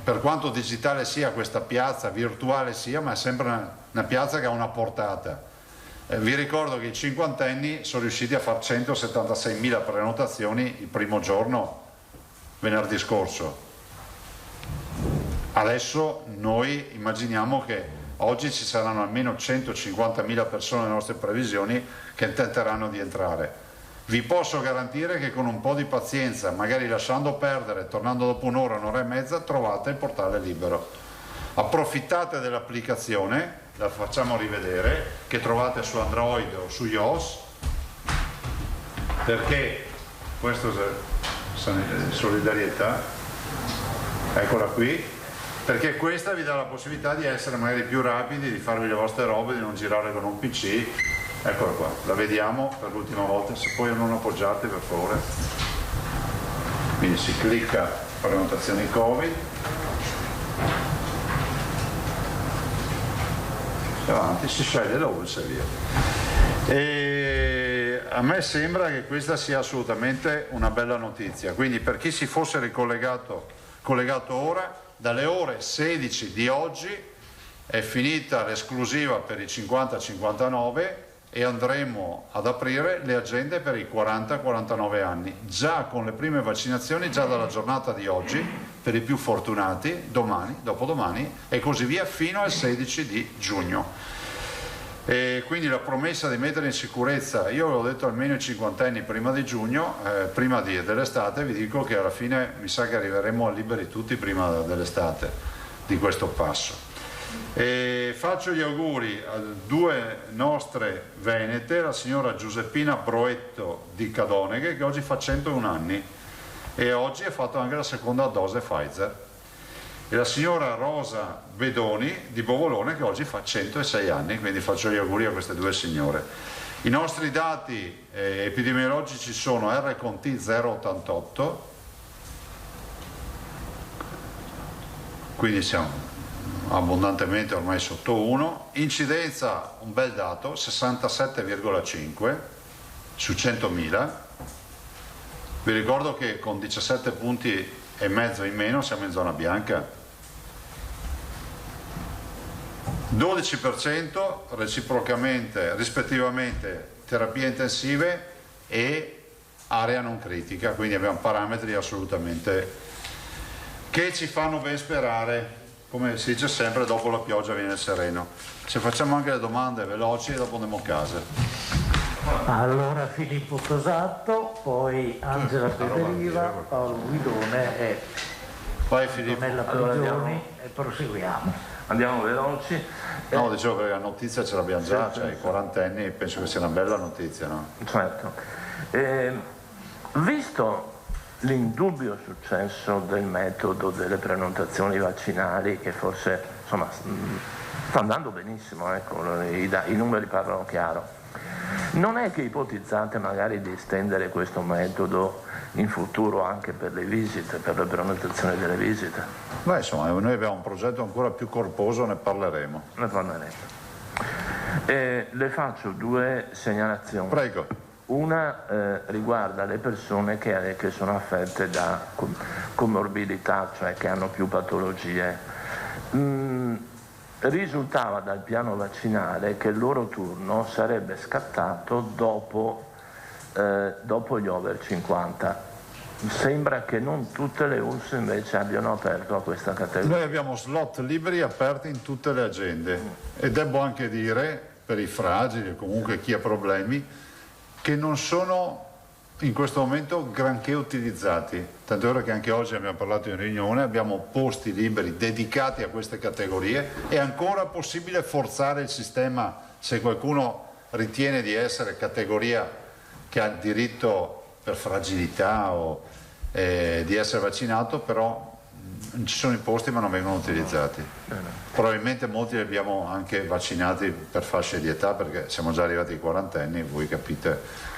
per quanto digitale sia questa piazza, virtuale sia, ma è sempre una piazza che ha una portata. Vi ricordo che i cinquantenni sono riusciti a fare 176.000 prenotazioni il primo giorno, venerdì scorso. Adesso noi immaginiamo che oggi ci saranno almeno 150.000 persone nelle nostre previsioni che tenteranno di entrare. Vi posso garantire che con un po' di pazienza, magari lasciando perdere, tornando dopo un'ora, un'ora e mezza, trovate il portale libero. Approfittate dell'applicazione, la facciamo rivedere, che trovate su Android o su iOS, perché questa è solidarietà, eccola qui, perché questa vi dà la possibilità di essere magari più rapidi, di farvi le vostre robe, di non girare con un PC. Eccola qua, la vediamo per l'ultima volta, se poi non appoggiate per favore. Quindi si clicca prenotazioni Covid e avanti, si sceglie la URSS e via. E a me sembra che questa sia assolutamente una bella notizia, quindi per chi si fosse collegato ora, dalle ore 16 di oggi è finita l'esclusiva per i 50-59 e andremo ad aprire le agende per i 40-49 anni, già con le prime vaccinazioni, già dalla giornata di oggi, per i più fortunati, domani, dopodomani e così via fino al 16 di giugno. E quindi la promessa di mettere in sicurezza, io l'ho detto almeno i cinquantenni prima di giugno, prima dell'estate, vi dico che alla fine mi sa che arriveremo a liberi tutti prima dell'estate di questo passo. E faccio gli auguri a 2 nostre venete, la signora Giuseppina Broetto di Cadoneghe, che oggi fa 101 anni e oggi ha fatto anche la seconda dose Pfizer, e la signora Rosa Bedoni di Bovolone, che oggi fa 106 anni, quindi faccio gli auguri a queste 2 signore. I nostri dati epidemiologici sono R-Conti 088, quindi siamo abbondantemente ormai sotto 1, incidenza un bel dato, 67,5 su 100.000, vi ricordo che con 17 punti e mezzo in meno siamo in zona bianca, 12% reciprocamente, rispettivamente terapie intensive e area non critica, quindi abbiamo parametri assolutamente che ci fanno ben sperare. Come si dice sempre, dopo la pioggia viene il sereno. Se facciamo anche le domande veloci, dopo andiamo a casa. Allora Filippo Tosato, poi Angela Federiva, Paolo Guidone e Antonella Prigioni e proseguiamo. Andiamo veloci. No, dicevo che la notizia ce l'abbiamo già, cioè i quarantenni, penso che sia una bella notizia, no? Certo. Visto l'indubbio successo del metodo delle prenotazioni vaccinali, che forse insomma sta andando benissimo, ecco, i numeri parlano chiaro. Non è che ipotizzate magari di estendere questo metodo in futuro anche per le visite, per le prenotazioni delle visite? Beh, insomma, noi abbiamo un progetto ancora più corposo, ne parleremo. Ne parleremo. Le faccio 2 segnalazioni. Prego. Una riguarda le persone che sono affette da comorbidità, cioè che hanno più patologie. Risultava dal piano vaccinale che il loro turno sarebbe scattato dopo gli over 50. Sembra che non tutte le ULSS invece abbiano aperto a questa categoria. Noi abbiamo slot liberi aperti in tutte le agende e devo anche dire, per i fragili o comunque chi ha problemi, che non sono in questo momento granché utilizzati. Tanto è vero che anche oggi abbiamo parlato in riunione, abbiamo posti liberi dedicati a queste categorie. È ancora possibile forzare il sistema se qualcuno ritiene di essere categoria che ha diritto per fragilità o di essere vaccinato, però ci sono i posti ma non vengono utilizzati. Probabilmente molti li abbiamo anche vaccinati per fasce di età, perché siamo già arrivati ai quarantenni, voi capite.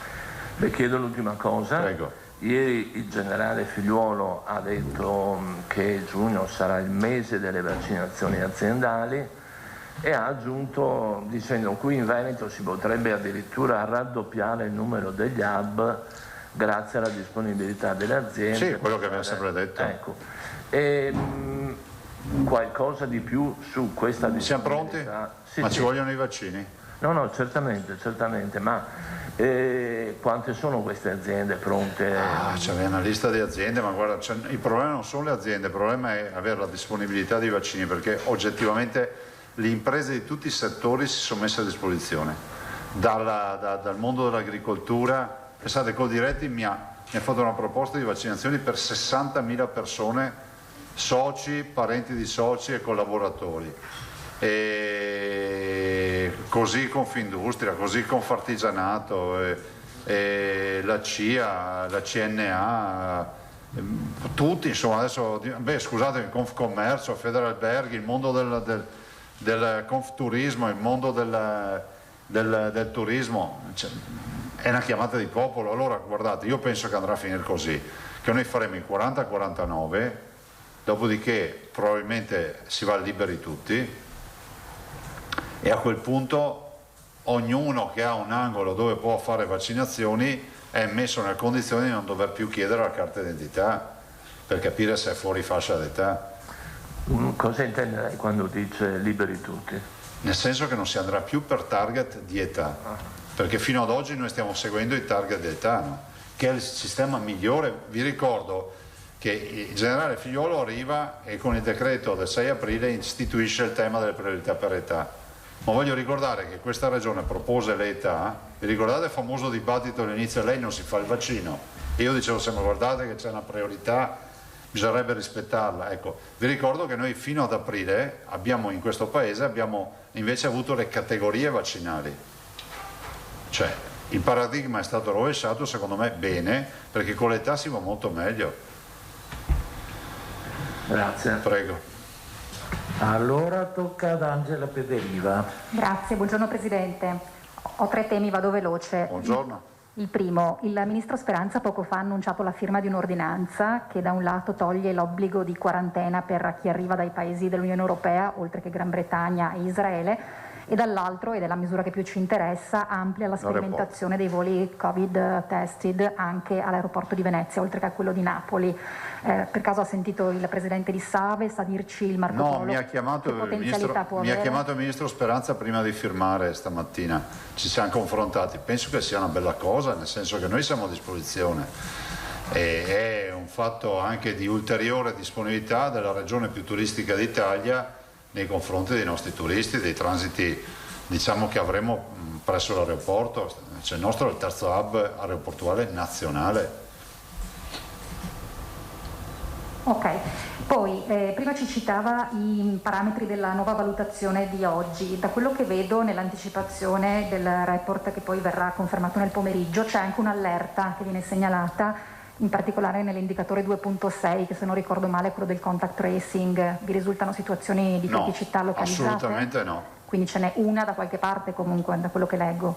Le chiedo l'ultima cosa. Prego. Ieri il generale Figliuolo ha detto che giugno sarà il mese delle vaccinazioni aziendali e ha aggiunto dicendo qui in Veneto si potrebbe addirittura raddoppiare il numero degli hub grazie alla disponibilità delle aziende. Sì, quello che abbiamo sempre detto. Ecco. Qualcosa di più su questa disponibilità? Siamo pronti? Sì, Ma sì. ci vogliono i vaccini? No, certamente, ma quante sono queste aziende pronte? C'è una lista di aziende, ma guarda, il problema non sono le aziende, il problema è avere la disponibilità di vaccini, perché oggettivamente le imprese di tutti i settori si sono messe a disposizione, dal mondo dell'agricoltura. Pensate, Coldiretti mi ha fatto una proposta di vaccinazioni per 60.000 persone, soci, parenti di soci e collaboratori. E così Confindustria, così Confartigianato, la CIA, la CNA, tutti, insomma, adesso, scusate, Confcommercio, Federalberghi, il mondo del Confturismo, il mondo del turismo. È una chiamata di popolo. Allora guardate, io penso che andrà a finire così, che noi faremo i 40-49, dopodiché probabilmente si va liberi tutti e a quel punto ognuno che ha un angolo dove può fare vaccinazioni è messo nella condizione di non dover più chiedere la carta d'identità per capire se è fuori fascia d'età. Cosa intende lei quando dice liberi tutti? Nel senso che non si andrà più per target di età, perché fino ad oggi noi stiamo seguendo i target di età, no? Che è il sistema migliore. Vi ricordo che il generale Figliuolo arriva e con il decreto del 6 aprile istituisce il tema delle priorità per età. Ma voglio ricordare che questa regione propose le età. Vi ricordate il famoso dibattito all'inizio, lei non si fa il vaccino? E io dicevo sempre, guardate che c'è una priorità, bisognerebbe rispettarla. Ecco, vi ricordo che noi fino ad aprile abbiamo in questo paese abbiamo invece avuto le categorie vaccinali. Cioè, il paradigma è stato rovesciato, secondo me bene, perché con l'età si va molto meglio. Grazie. Prego. Allora tocca ad Angela Pederiva. Grazie, buongiorno Presidente. Ho 3 temi, vado veloce. Buongiorno. Il primo, il Ministro Speranza poco fa ha annunciato la firma di un'ordinanza che da un lato toglie l'obbligo di quarantena per chi arriva dai paesi dell'Unione Europea, oltre che Gran Bretagna e Israele, e dall'altro, ed è la misura che più ci interessa, amplia la sperimentazione dei voli Covid tested anche all'aeroporto di Venezia, oltre che a quello di Napoli. Per caso ha sentito il Presidente di Saves a dirci il Marco Polo? No, mi ha chiamato il Ministro Speranza prima di firmare stamattina, ci siamo confrontati, penso che sia una bella cosa, nel senso che noi siamo a disposizione. È un fatto anche di ulteriore disponibilità della regione più turistica d'Italia nei confronti dei nostri turisti, dei transiti, diciamo, che avremo presso l'aeroporto. Cioè, il nostro è il terzo hub aeroportuale nazionale. Ok, poi prima ci citava i parametri della nuova valutazione di oggi. Da quello che vedo nell'anticipazione del report che poi verrà confermato nel pomeriggio c'è anche un'allerta che viene segnalata, in particolare nell'indicatore 2.6, che se non ricordo male è quello del contact tracing. Vi risultano situazioni di criticità localizzate? Assolutamente no. Quindi ce n'è una da qualche parte comunque, da quello che leggo.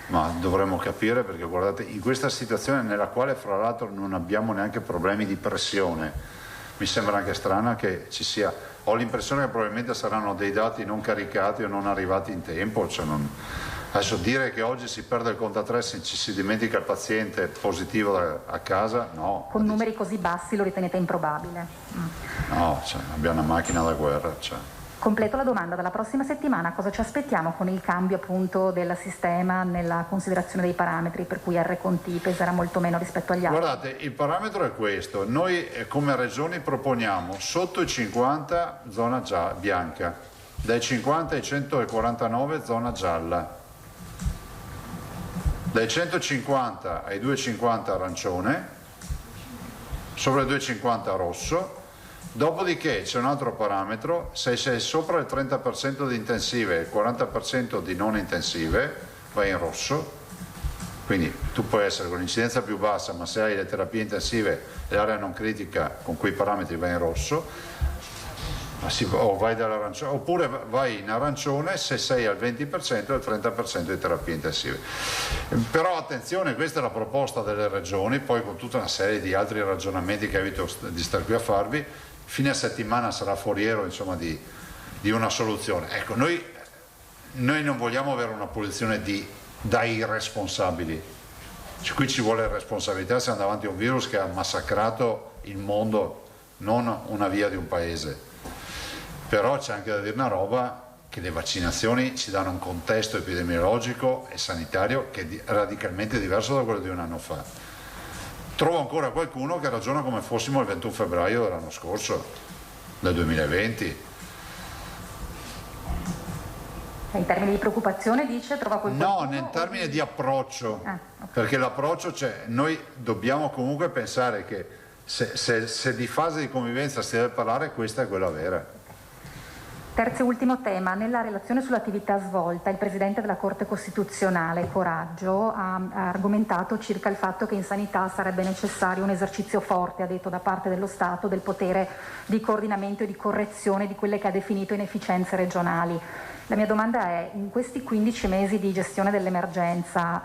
ma dovremmo capire, perché guardate, in questa situazione nella quale fra l'altro non abbiamo neanche problemi di pressione, mi sembra anche strana che ci sia, ho l'impressione che probabilmente saranno dei dati non caricati o non arrivati in tempo, cioè adesso dire che oggi si perde il contact tracing, ci si dimentica il paziente positivo a casa, no. Con numeri così bassi lo ritenete improbabile? No, cioè, abbiamo una macchina da guerra. Cioè. Completo la domanda, dalla prossima settimana cosa ci aspettiamo con il cambio appunto del sistema nella considerazione dei parametri, per cui R-Conti peserà molto meno rispetto agli altri? Guardate, il parametro è questo, noi come regioni proponiamo sotto i 50 zona bianca, dai 50 ai 149 zona gialla, dai 150 ai 250 arancione, sopra i 250 rosso. Dopodiché c'è un altro parametro, se sei sopra il 30% di intensive e il 40% di non intensive vai in rosso, quindi tu puoi essere con l'incidenza più bassa, ma se hai le terapie intensive e l'area non critica con quei parametri vai in rosso, o vai dall'arancione, oppure vai in arancione se sei al 20% e al 30% di terapie intensive. Però attenzione, questa è la proposta delle regioni, poi con tutta una serie di altri ragionamenti che evito di star qui a farvi. Fine settimana sarà foriero, insomma, di una soluzione. Ecco, noi non vogliamo avere una posizione da irresponsabili. Qui ci vuole responsabilità, siamo davanti a un virus che ha massacrato il mondo, non una via di un paese. Però c'è anche da dire una roba, che le vaccinazioni ci danno un contesto epidemiologico e sanitario che è radicalmente diverso da quello di un anno fa. Trovo ancora qualcuno che ragiona come fossimo il 21 febbraio dell'anno scorso, del 2020. In termini di preoccupazione dice, trova qualcuno? No, nel termine di approccio, okay. Perché l'approccio c'è, noi dobbiamo comunque pensare che se di fase di convivenza si deve parlare, questa è quella vera. Terzo e ultimo tema, nella relazione sull'attività svolta il Presidente della Corte Costituzionale, Coraggio, ha argomentato circa il fatto che in sanità sarebbe necessario un esercizio forte, ha detto, da parte dello Stato del potere di coordinamento e di correzione di quelle che ha definito inefficienze regionali. La mia domanda è, in questi 15 mesi di gestione dell'emergenza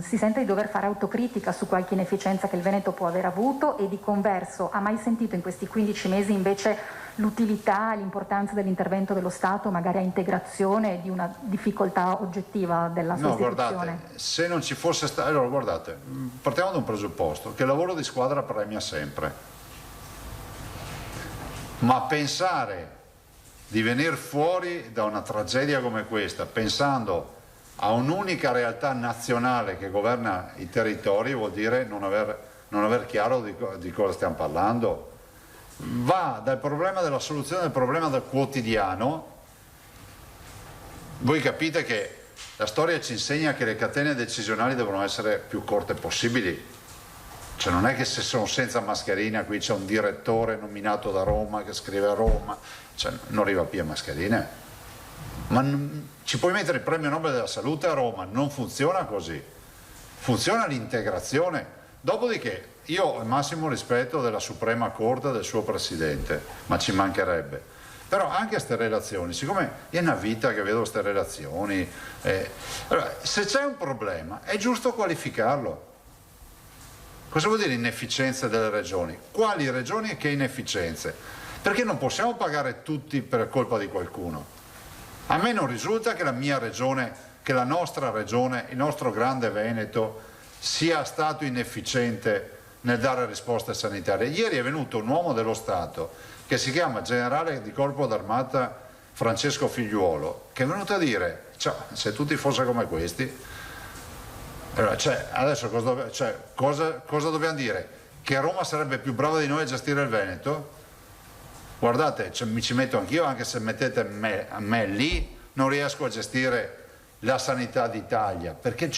si sente di dover fare autocritica su qualche inefficienza che il Veneto può aver avuto e di converso ha mai sentito in questi 15 mesi invece l'utilità e l'importanza dell'intervento dello Stato magari a integrazione di una difficoltà oggettiva della sua istituzione? Guardate, se non ci fosse stato... Allora, guardate, partiamo da un presupposto, che il lavoro di squadra premia sempre. Ma pensare di venire fuori da una tragedia come questa, pensando a un'unica realtà nazionale che governa i territori, vuol dire non aver chiaro di cosa stiamo parlando. Va dal problema della soluzione del problema del quotidiano. Voi capite che la storia ci insegna che le catene decisionali devono essere più corte possibili. Cioè non è che se sono senza mascherina qui c'è un direttore nominato da Roma che scrive a Roma, cioè non arriva più a mascherine. Ma ci puoi mettere il premio Nobel della salute a Roma, non funziona così. Funziona l'integrazione. Dopodiché io ho il massimo rispetto della Suprema Corte e del suo Presidente, ma ci mancherebbe. Però anche queste relazioni, siccome è una vita che vedo queste relazioni, allora, se c'è un problema è giusto qualificarlo. Cosa vuol dire inefficienze delle regioni? Quali regioni e che inefficienze? Perché non possiamo pagare tutti per colpa di qualcuno. A me non risulta che la mia regione, che la nostra regione, il nostro grande Veneto, sia stato inefficiente nel dare risposte sanitarie. Ieri è venuto un uomo dello Stato che si chiama generale di corpo d'armata Francesco Figliuolo, che è venuto a dire, cioè, se tutti fossero come questi, allora, adesso cosa dobbiamo dire? Che Roma sarebbe più brava di noi a gestire il Veneto? Guardate, mi ci metto anch'io, anche se mettete a me lì, non riesco a gestire la sanità d'Italia, perché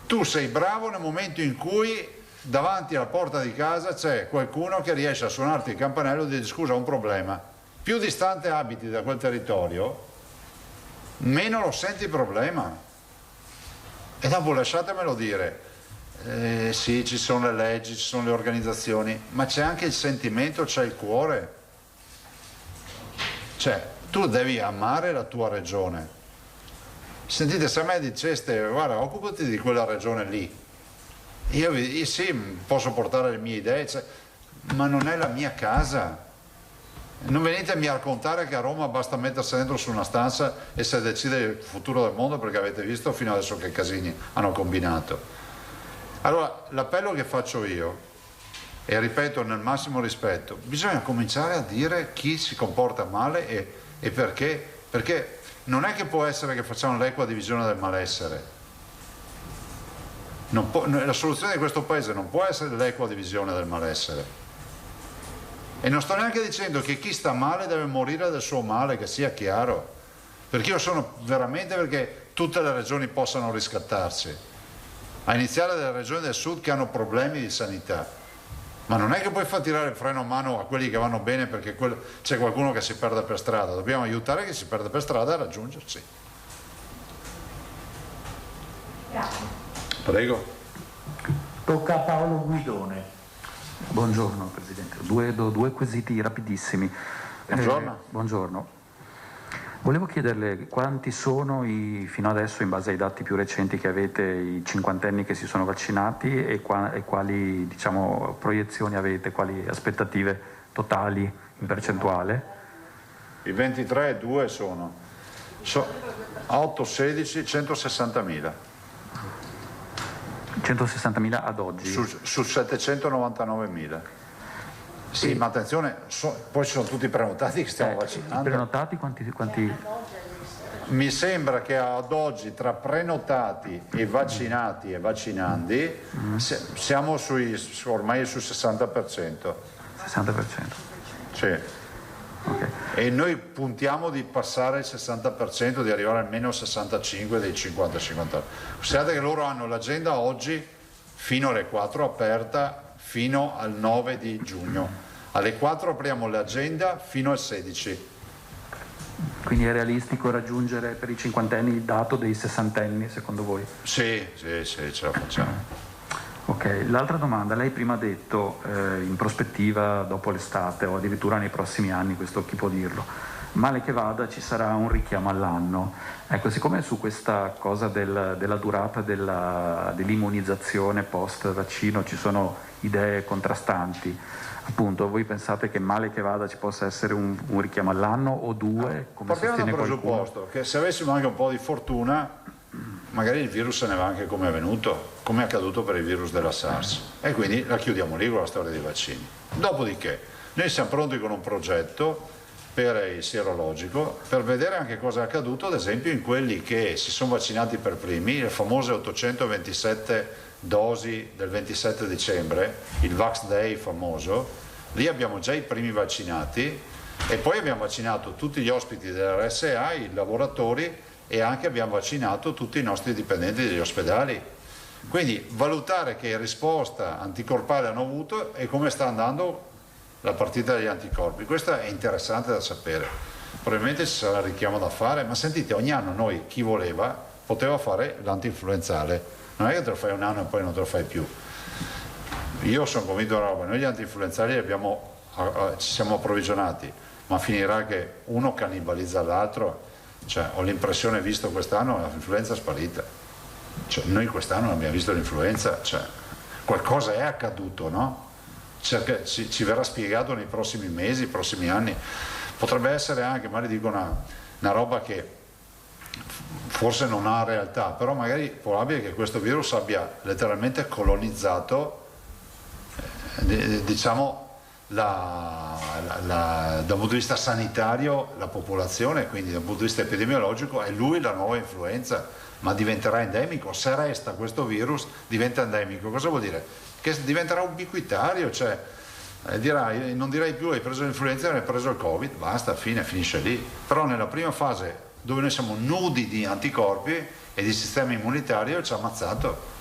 tu sei bravo nel momento in cui davanti alla porta di casa c'è qualcuno che riesce a suonarti il campanello e dire scusa, ho un problema. Più distante abiti da quel territorio, meno lo senti il problema. E dopo lasciatemelo dire, sì, ci sono le leggi, ci sono le organizzazioni, ma c'è anche il sentimento, c'è il cuore. Cioè, tu devi amare la tua regione, Sentite, se a me diceste, guarda, occupati di quella regione lì, io sì, posso portare le mie idee, ma non è la mia casa. Non venitemi a raccontare che a Roma basta mettersi dentro su una stanza e si decide il futuro del mondo, perché avete visto fino adesso che casini hanno combinato. Allora, l'appello che faccio io, e ripeto nel massimo rispetto, bisogna cominciare a dire chi si comporta male e perché non è che può essere che facciamo l'equa divisione del malessere. La soluzione di questo paese non può essere l'equa divisione del malessere. E non sto neanche dicendo che chi sta male deve morire del suo male, che sia chiaro, perché io sono veramente perché tutte le regioni possano riscattarsi, a iniziare dalle regioni del sud che hanno problemi di sanità. Ma non è che puoi far tirare il freno a mano a quelli che vanno bene perché c'è qualcuno che si perde per strada. Dobbiamo aiutare chi si perde per strada a raggiungersi. Grazie. Prego. Tocca a Paolo Guidone. Buongiorno Presidente, due quesiti rapidissimi. Buongiorno. Buongiorno. Volevo chiederle quanti sono fino adesso, in base ai dati più recenti che avete, i cinquantenni che si sono vaccinati e quali proiezioni avete, quali aspettative totali in percentuale? I 23,2 sono 8-16, 160.000. 160.000 ad oggi? Su 799.000. Sì, ma attenzione, poi ci sono tutti i prenotati che stiamo vaccinando. I prenotati quanti? Mi sembra che ad oggi tra prenotati e vaccinati e vaccinandi siamo ormai sul 60%. 60%? Sì. Okay. E noi puntiamo di passare il 60%, di arrivare almeno al 65% dei 50-50. Sapete che loro hanno l'agenda oggi fino alle 4 aperta fino al 9 di giugno. Alle 4 apriamo l'agenda fino al 16. Quindi è realistico raggiungere per i cinquantenni il dato dei sessantenni, secondo voi? Sì, ce la facciamo. Ok, l'altra domanda, lei prima ha detto in prospettiva dopo l'estate o addirittura nei prossimi anni, questo chi può dirlo, male che vada ci sarà un richiamo all'anno. Ecco, siccome su questa cosa della durata dell'immunizzazione post vaccino ci sono idee contrastanti, appunto voi pensate che male che vada ci possa essere un richiamo all'anno o due? Come partiamo dal presupposto che se avessimo anche un po' di fortuna magari il virus se ne va anche come è venuto, come è accaduto per il virus della SARS, e quindi la chiudiamo lì con la storia dei vaccini. Dopodiché noi siamo pronti con un progetto per il sierologico per vedere anche cosa è accaduto ad esempio in quelli che si sono vaccinati per primi, le famose 827 dosi del 27 dicembre, il Vax Day famoso. Lì abbiamo già i primi vaccinati e poi abbiamo vaccinato tutti gli ospiti dell'RSA, i lavoratori, e anche abbiamo vaccinato tutti i nostri dipendenti degli ospedali. Quindi valutare che risposta anticorpale hanno avuto e come sta andando la partita degli anticorpi. Questo è interessante da sapere. Probabilmente ci sarà richiamo da fare, ma sentite, ogni anno noi, chi voleva, poteva fare l'antinfluenzale. Non è che te lo fai un anno e poi non te lo fai più. Io sono convinto di una roba, noi gli antinfluenzali ci siamo approvvigionati, ma finirà che uno cannibalizza l'altro. Cioè, ho l'impressione, visto quest'anno, l'influenza è sparita. Cioè, noi quest'anno non abbiamo visto l'influenza, cioè, qualcosa è accaduto, no? Ci verrà spiegato nei prossimi mesi, nei prossimi anni. Potrebbe essere anche, magari dico una roba che forse non ha realtà, però magari è probabile che questo virus abbia letteralmente colonizzato, diciamo, da un punto di vista sanitario la popolazione, quindi da un punto di vista epidemiologico è lui la nuova influenza, ma diventerà endemico. Se resta questo virus diventa endemico, cosa vuol dire? Che diventerà ubiquitario, cioè non direi più hai preso l'influenza, hai preso il Covid, basta, finisce lì. Però nella prima fase dove noi siamo nudi di anticorpi e di sistema immunitario ci ha ammazzato.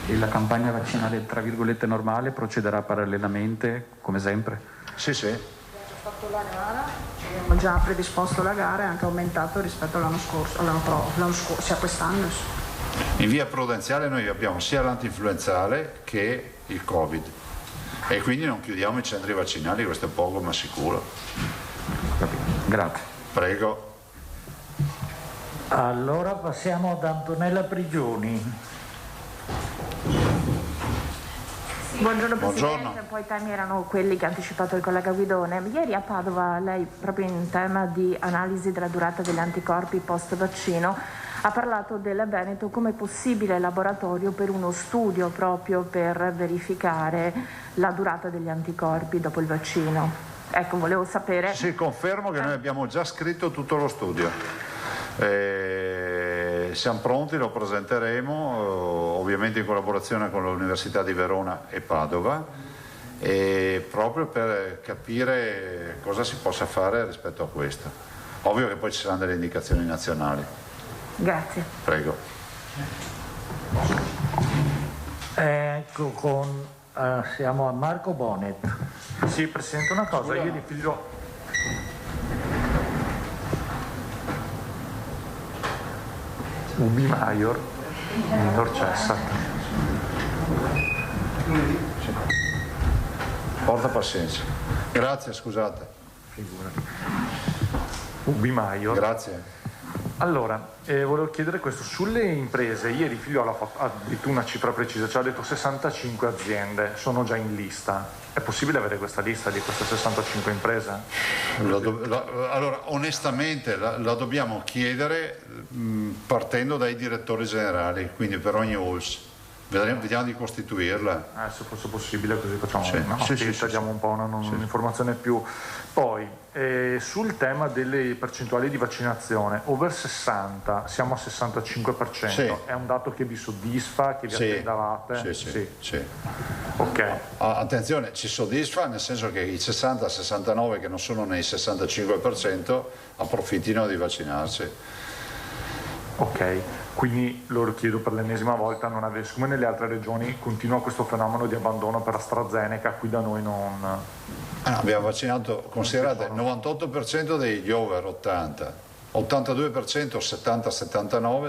E la campagna vaccinale tra virgolette normale procederà parallelamente come sempre? Sì. Abbiamo fatto la gara, abbiamo già predisposto la gara e anche aumentato rispetto all'anno scorso, sia quest'anno. In via prudenziale noi abbiamo sia l'antinfluenzale che il Covid e quindi non chiudiamo i centri vaccinali, questo è poco ma sicuro. Grazie. Prego. Allora passiamo ad Antonella Prigioni. Buongiorno Presidente, Buongiorno. poi i temi erano quelli che ha anticipato il collega Guidone. Ieri a Padova lei, proprio in tema di analisi della durata degli anticorpi post vaccino, ha parlato del Veneto come possibile laboratorio per uno studio proprio per verificare la durata degli anticorpi dopo il vaccino. Ecco, volevo sapere... Sì, confermo che noi abbiamo già scritto tutto lo studio. Siamo pronti, lo presenteremo ovviamente in collaborazione con l'Università di Verona e Padova, proprio per capire cosa si possa fare rispetto a questo. Ovvio che poi ci saranno delle indicazioni nazionali. Grazie. Prego. Ecco, siamo a Marco Bonet. Sì, Presidente, una cosa, ieri figlio... Ubi Maior, minor cessat. Porta pazienza. Grazie, scusate. Figurati. Ubi Maior. Grazie. Allora, volevo chiedere questo, sulle imprese, ieri Figliuolo ha detto una cifra precisa, ci ha detto 65 aziende, sono già in lista. È possibile avere questa lista di queste 65 imprese? Allora, onestamente la dobbiamo chiedere partendo dai direttori generali, quindi per ogni ULSS. Vediamo di costituirla. Se fosse possibile, così facciamo diamo un po' un'informazione più. Poi, sul tema delle percentuali di vaccinazione, over 60 siamo a 65%, Sì. È un dato che vi soddisfa, che vi attendavate? Sì. Ok. Attenzione, ci soddisfa nel senso che i 60-69 che non sono nei 65% approfittino di vaccinarsi. Ok, quindi lo chiedo per l'ennesima volta, siccome nelle altre regioni continua questo fenomeno di abbandono per AstraZeneca, qui da noi non... Abbiamo vaccinato, considerate, il 98% degli over 80, 82% 70-79,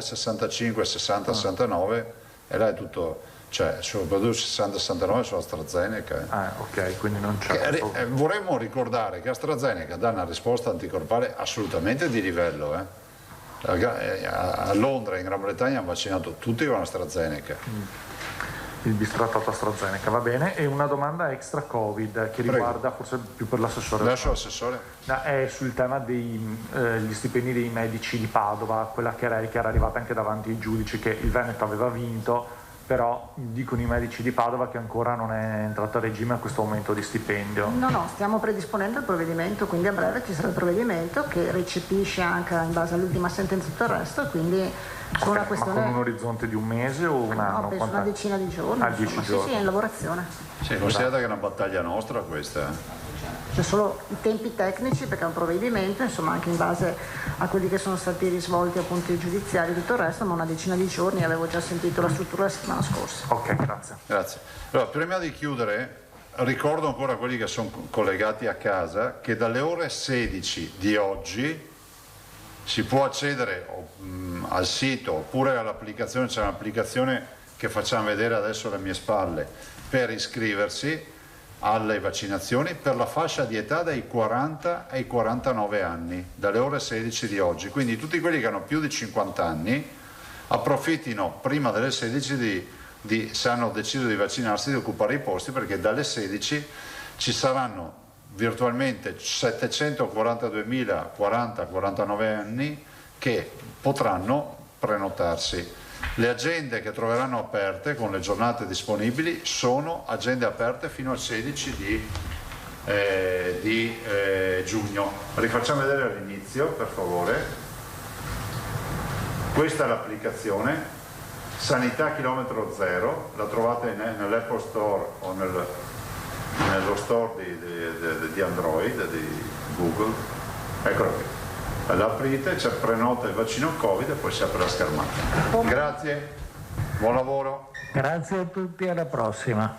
65-60-69 e là è tutto, cioè soprattutto 60-69 su AstraZeneca. Ok, quindi non c'è... Vorremmo ricordare che AstraZeneca dà una risposta anticorpale assolutamente di livello. A Londra, in Gran Bretagna, hanno vaccinato tutti con AstraZeneca. Il bistrattato AstraZeneca, va bene. E una domanda extra Covid che riguarda forse più per l'assessore. Lascio l'assessore. È sul tema degli stipendi dei medici di Padova, quella che era arrivata anche davanti ai giudici, che il Veneto aveva vinto, però dicono i medici di Padova che ancora non è entrato a regime questo aumento di stipendio. No, stiamo predisponendo il provvedimento, quindi a breve ci sarà il provvedimento che recepisce anche in base all'ultima sentenza tutto il resto, quindi su una questione... Ma con un orizzonte di un mese o un anno? No, penso una decina di giorni. 10 giorni. Sì, è in lavorazione. Considerate che è una battaglia nostra questa. C'è solo i tempi tecnici perché è un provvedimento, insomma anche in base a quelli che sono stati risvolti appunto i giudiziari e tutto il resto, ma una decina di giorni, avevo già sentito la struttura la settimana scorsa. Ok, grazie. Allora, prima di chiudere, ricordo ancora a quelli che sono collegati a casa che dalle ore 16 di oggi si può accedere al sito oppure all'applicazione, c'è un'applicazione che facciamo vedere adesso alle mie spalle, per iscriversi alle vaccinazioni per la fascia di età dai 40 ai 49 anni, dalle ore 16 di oggi. Quindi tutti quelli che hanno più di 50 anni approfittino prima delle 16 se hanno deciso di vaccinarsi, di occupare i posti, perché dalle 16 ci saranno virtualmente 742.000 40-49 anni che potranno prenotarsi. Le agende che troveranno aperte con le giornate disponibili sono agende aperte fino al 16 di giugno. Rifacciamo vedere all'inizio, per favore. Questa è l'applicazione Sanità Chilometro Zero, la trovate nell'Apple Store o nello store di Android, di Google. Eccola qui. La aprite, c'è prenota il vaccino Covid e poi si apre la schermata. Grazie, buon lavoro. Grazie a tutti, alla prossima.